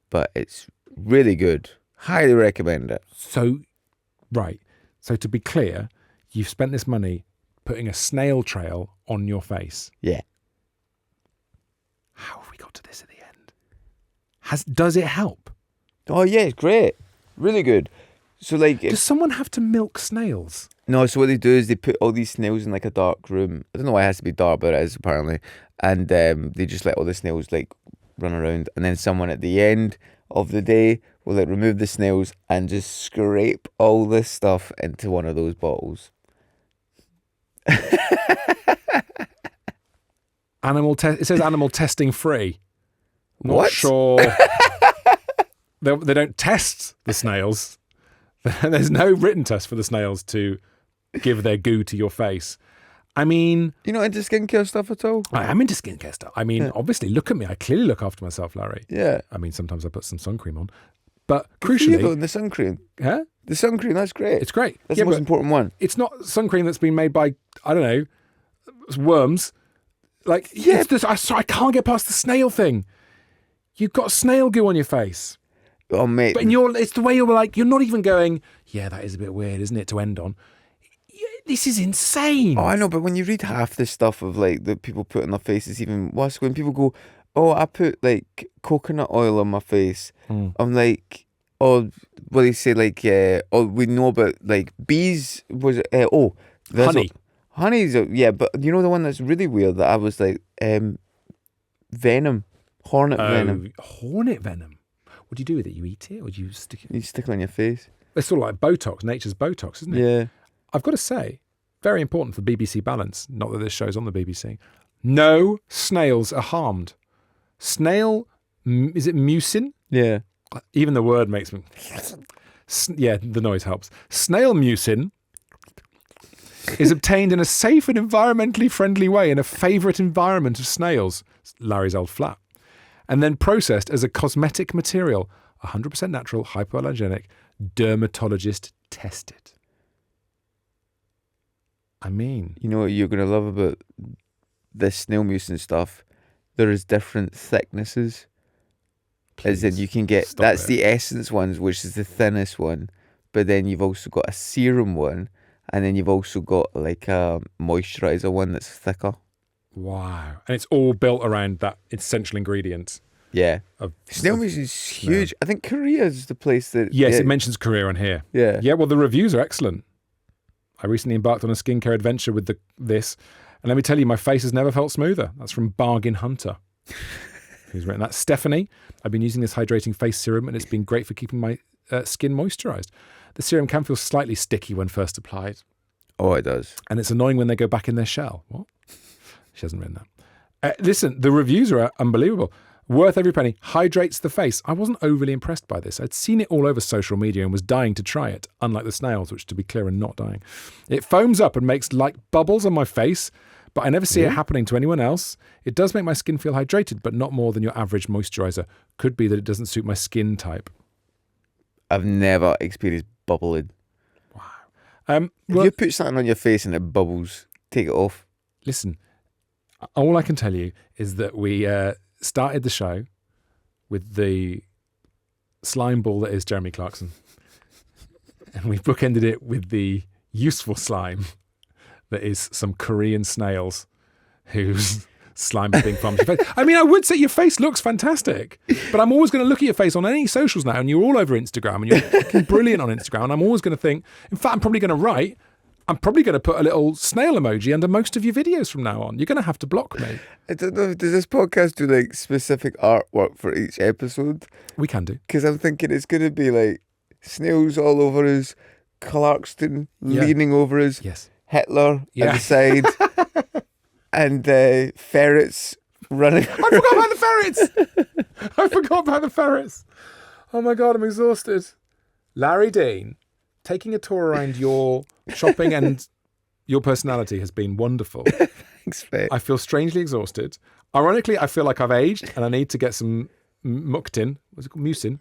[SPEAKER 2] But it's really good. Highly recommend it.
[SPEAKER 1] So to be clear, you've spent this money putting a snail trail on your face.
[SPEAKER 2] Yeah.
[SPEAKER 1] How have we got to this at the end? Does it help?
[SPEAKER 2] Oh yeah, it's great. Really good. So like,
[SPEAKER 1] does someone have to milk snails?
[SPEAKER 2] No, so what they do is they put all these snails in like a dark room. I don't know why it has to be dark, but it is apparently. And they just let all the snails like run around, and then someone at the end of the day will like remove the snails and just scrape all this stuff into one of those bottles.
[SPEAKER 1] It says animal testing free. Not
[SPEAKER 2] What?
[SPEAKER 1] sure. They don't test the snails. There's no written test for the snails to give their goo to your face. I mean,
[SPEAKER 2] You're not into skincare stuff at all?
[SPEAKER 1] I am into skincare stuff. I mean, obviously, look at me. I clearly look after myself, Larry.
[SPEAKER 2] Yeah.
[SPEAKER 1] I mean, sometimes I put some sun cream on. But
[SPEAKER 2] You
[SPEAKER 1] crucially...
[SPEAKER 2] got the sun cream.
[SPEAKER 1] Huh?
[SPEAKER 2] The sun cream, that's great.
[SPEAKER 1] It's great.
[SPEAKER 2] That's the most important one.
[SPEAKER 1] It's not sun cream that's been made by, I don't know, worms. Like,
[SPEAKER 2] Yeah.
[SPEAKER 1] I can't get past the snail thing. You've got snail goo on your face.
[SPEAKER 2] Oh, mate.
[SPEAKER 1] But it's the way you're like, you're not even going, yeah, that is a bit weird, isn't it, to end on? This is insane.
[SPEAKER 2] Oh, I know, but when you read half the stuff of like that people put on their faces, even worse, when people go, oh, I put like coconut oil on my face, I'm like, oh, well, they say like, oh, we know about like bees, was it,
[SPEAKER 1] Honey.
[SPEAKER 2] Honey's, yeah, but you know the one that's really weird that I was like, venom, hornet venom.
[SPEAKER 1] Hornet venom. What do you do with it? You eat it or do you stick it?
[SPEAKER 2] You stick it on your face.
[SPEAKER 1] It's sort of like Botox, nature's Botox, isn't it?
[SPEAKER 2] Yeah.
[SPEAKER 1] I've got to say, very important for BBC Balance, not that this show's on the BBC, no snails are harmed. Snail, is it mucin?
[SPEAKER 2] Yeah.
[SPEAKER 1] Even the word makes me... Yeah, the noise helps. Snail mucin is obtained in a safe and environmentally friendly way in a favourite environment of snails, Larry's old flat, and then processed as a cosmetic material, 100% natural, hypoallergenic, dermatologist tested. I mean...
[SPEAKER 2] You know what you're going to love about this snail mucin stuff? There is different thicknesses. As in you can get... That's the essence ones, which is the thinnest one. But then you've also got a serum one. And then you've also got like a moisturiser one that's thicker.
[SPEAKER 1] Wow. And it's all built around that essential ingredient.
[SPEAKER 2] Yeah. Snail mucin is huge. I think Korea's the place that...
[SPEAKER 1] Yes, it mentions Korea on here.
[SPEAKER 2] Yeah.
[SPEAKER 1] Yeah, well, the reviews are excellent. I recently embarked on a skincare adventure with this, and let me tell you, my face has never felt smoother. That's from Bargain Hunter, who's written that. Stephanie, I've been using this hydrating face serum, and it's been great for keeping my skin moisturised. The serum can feel slightly sticky when first applied.
[SPEAKER 2] Oh, it does.
[SPEAKER 1] And it's annoying when they go back in their shell. What? She hasn't written that. Listen, the reviews are unbelievable. Worth every penny. Hydrates the face. I wasn't overly impressed by this. I'd seen it all over social media and was dying to try it, unlike the snails, which, to be clear, are not dying. It foams up and makes like bubbles on my face, but I never see it happening to anyone else. It does make my skin feel hydrated, but not more than your average moisturiser. Could be that it doesn't suit my skin type.
[SPEAKER 2] I've never experienced bubbling.
[SPEAKER 1] Wow.
[SPEAKER 2] If you put something on your face and it bubbles, take it off.
[SPEAKER 1] Listen, all I can tell you is that we... started the show with the slime ball that is Jeremy Clarkson. And we bookended it with the useful slime that is some Korean snails. whose slime is being farmed to your face. I mean, I would say your face looks fantastic, but I'm always going to look at your face on any socials now, and you're all over Instagram, and you're fucking brilliant on Instagram, and I'm always going to think, in fact, I'm probably going to put a little snail emoji under most of your videos from now on. You're going to have to block me.
[SPEAKER 2] I don't know, does this podcast do like specific artwork for each episode?
[SPEAKER 1] We can do.
[SPEAKER 2] Because I'm thinking it's going to be like snails all over us, Clarkston leaning over us, Hitler at the side, and ferrets running.
[SPEAKER 1] I forgot about the ferrets. Oh my God, I'm exhausted. Larry Dean, taking a tour around your shopping and your personality has been wonderful.
[SPEAKER 2] Thanks, mate.
[SPEAKER 1] I feel strangely exhausted. Ironically, I feel like I've aged and I need to get some muctin. What's it called? Mucin.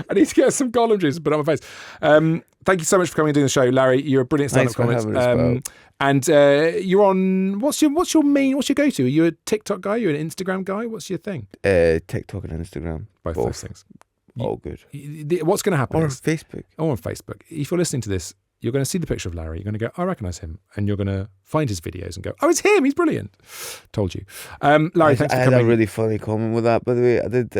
[SPEAKER 1] I need to get some column juice and put it on my face. Thank you so much for coming and doing the show, Larry. You're a brilliant stand-up comic. And you're on. What's your go-to? Are you a TikTok guy? You're an Instagram guy? What's your thing?
[SPEAKER 2] TikTok and Instagram.
[SPEAKER 1] Both those things.
[SPEAKER 2] All good.
[SPEAKER 1] What's going to happen?
[SPEAKER 2] Or on Facebook.
[SPEAKER 1] On Facebook. If you're listening to this, you're going to see the picture of Larry. You're going to go, I recognise him. And you're going to find his videos and go, oh, it's him. He's brilliant. Told you. Larry, thanks for coming.
[SPEAKER 2] I had a really funny comment with that, by the way. I did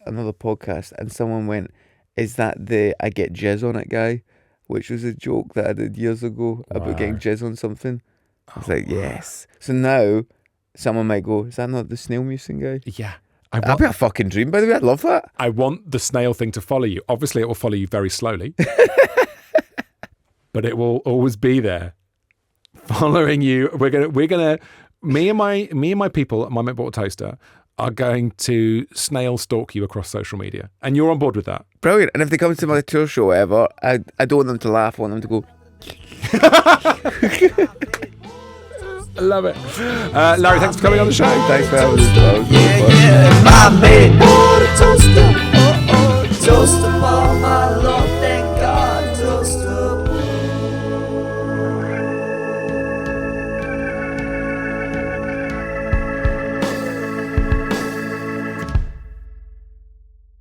[SPEAKER 2] another podcast and someone went, is that the I get jizz on it guy? Which was a joke that I did years ago about getting jizz on something. I was like, yes. So now someone might go, is that not the snail musing guy?
[SPEAKER 1] Yeah.
[SPEAKER 2] That'd be a fucking dream, by the way. I'd love that.
[SPEAKER 1] I want the snail thing to follow you. Obviously, it will follow you very slowly. But it will always be there, following you. We're gonna. Me and my people at My Mint Bottle Toaster are going to snail stalk you across social media, and you're on board with that.
[SPEAKER 2] Brilliant. And if they come to my tour show, or whatever, I don't want them to laugh. I want them to go.
[SPEAKER 1] I love it. Larry, thanks for coming on the show.
[SPEAKER 2] Thanks for having us.
[SPEAKER 3] My Mint Bottle Toaster, toaster for my love.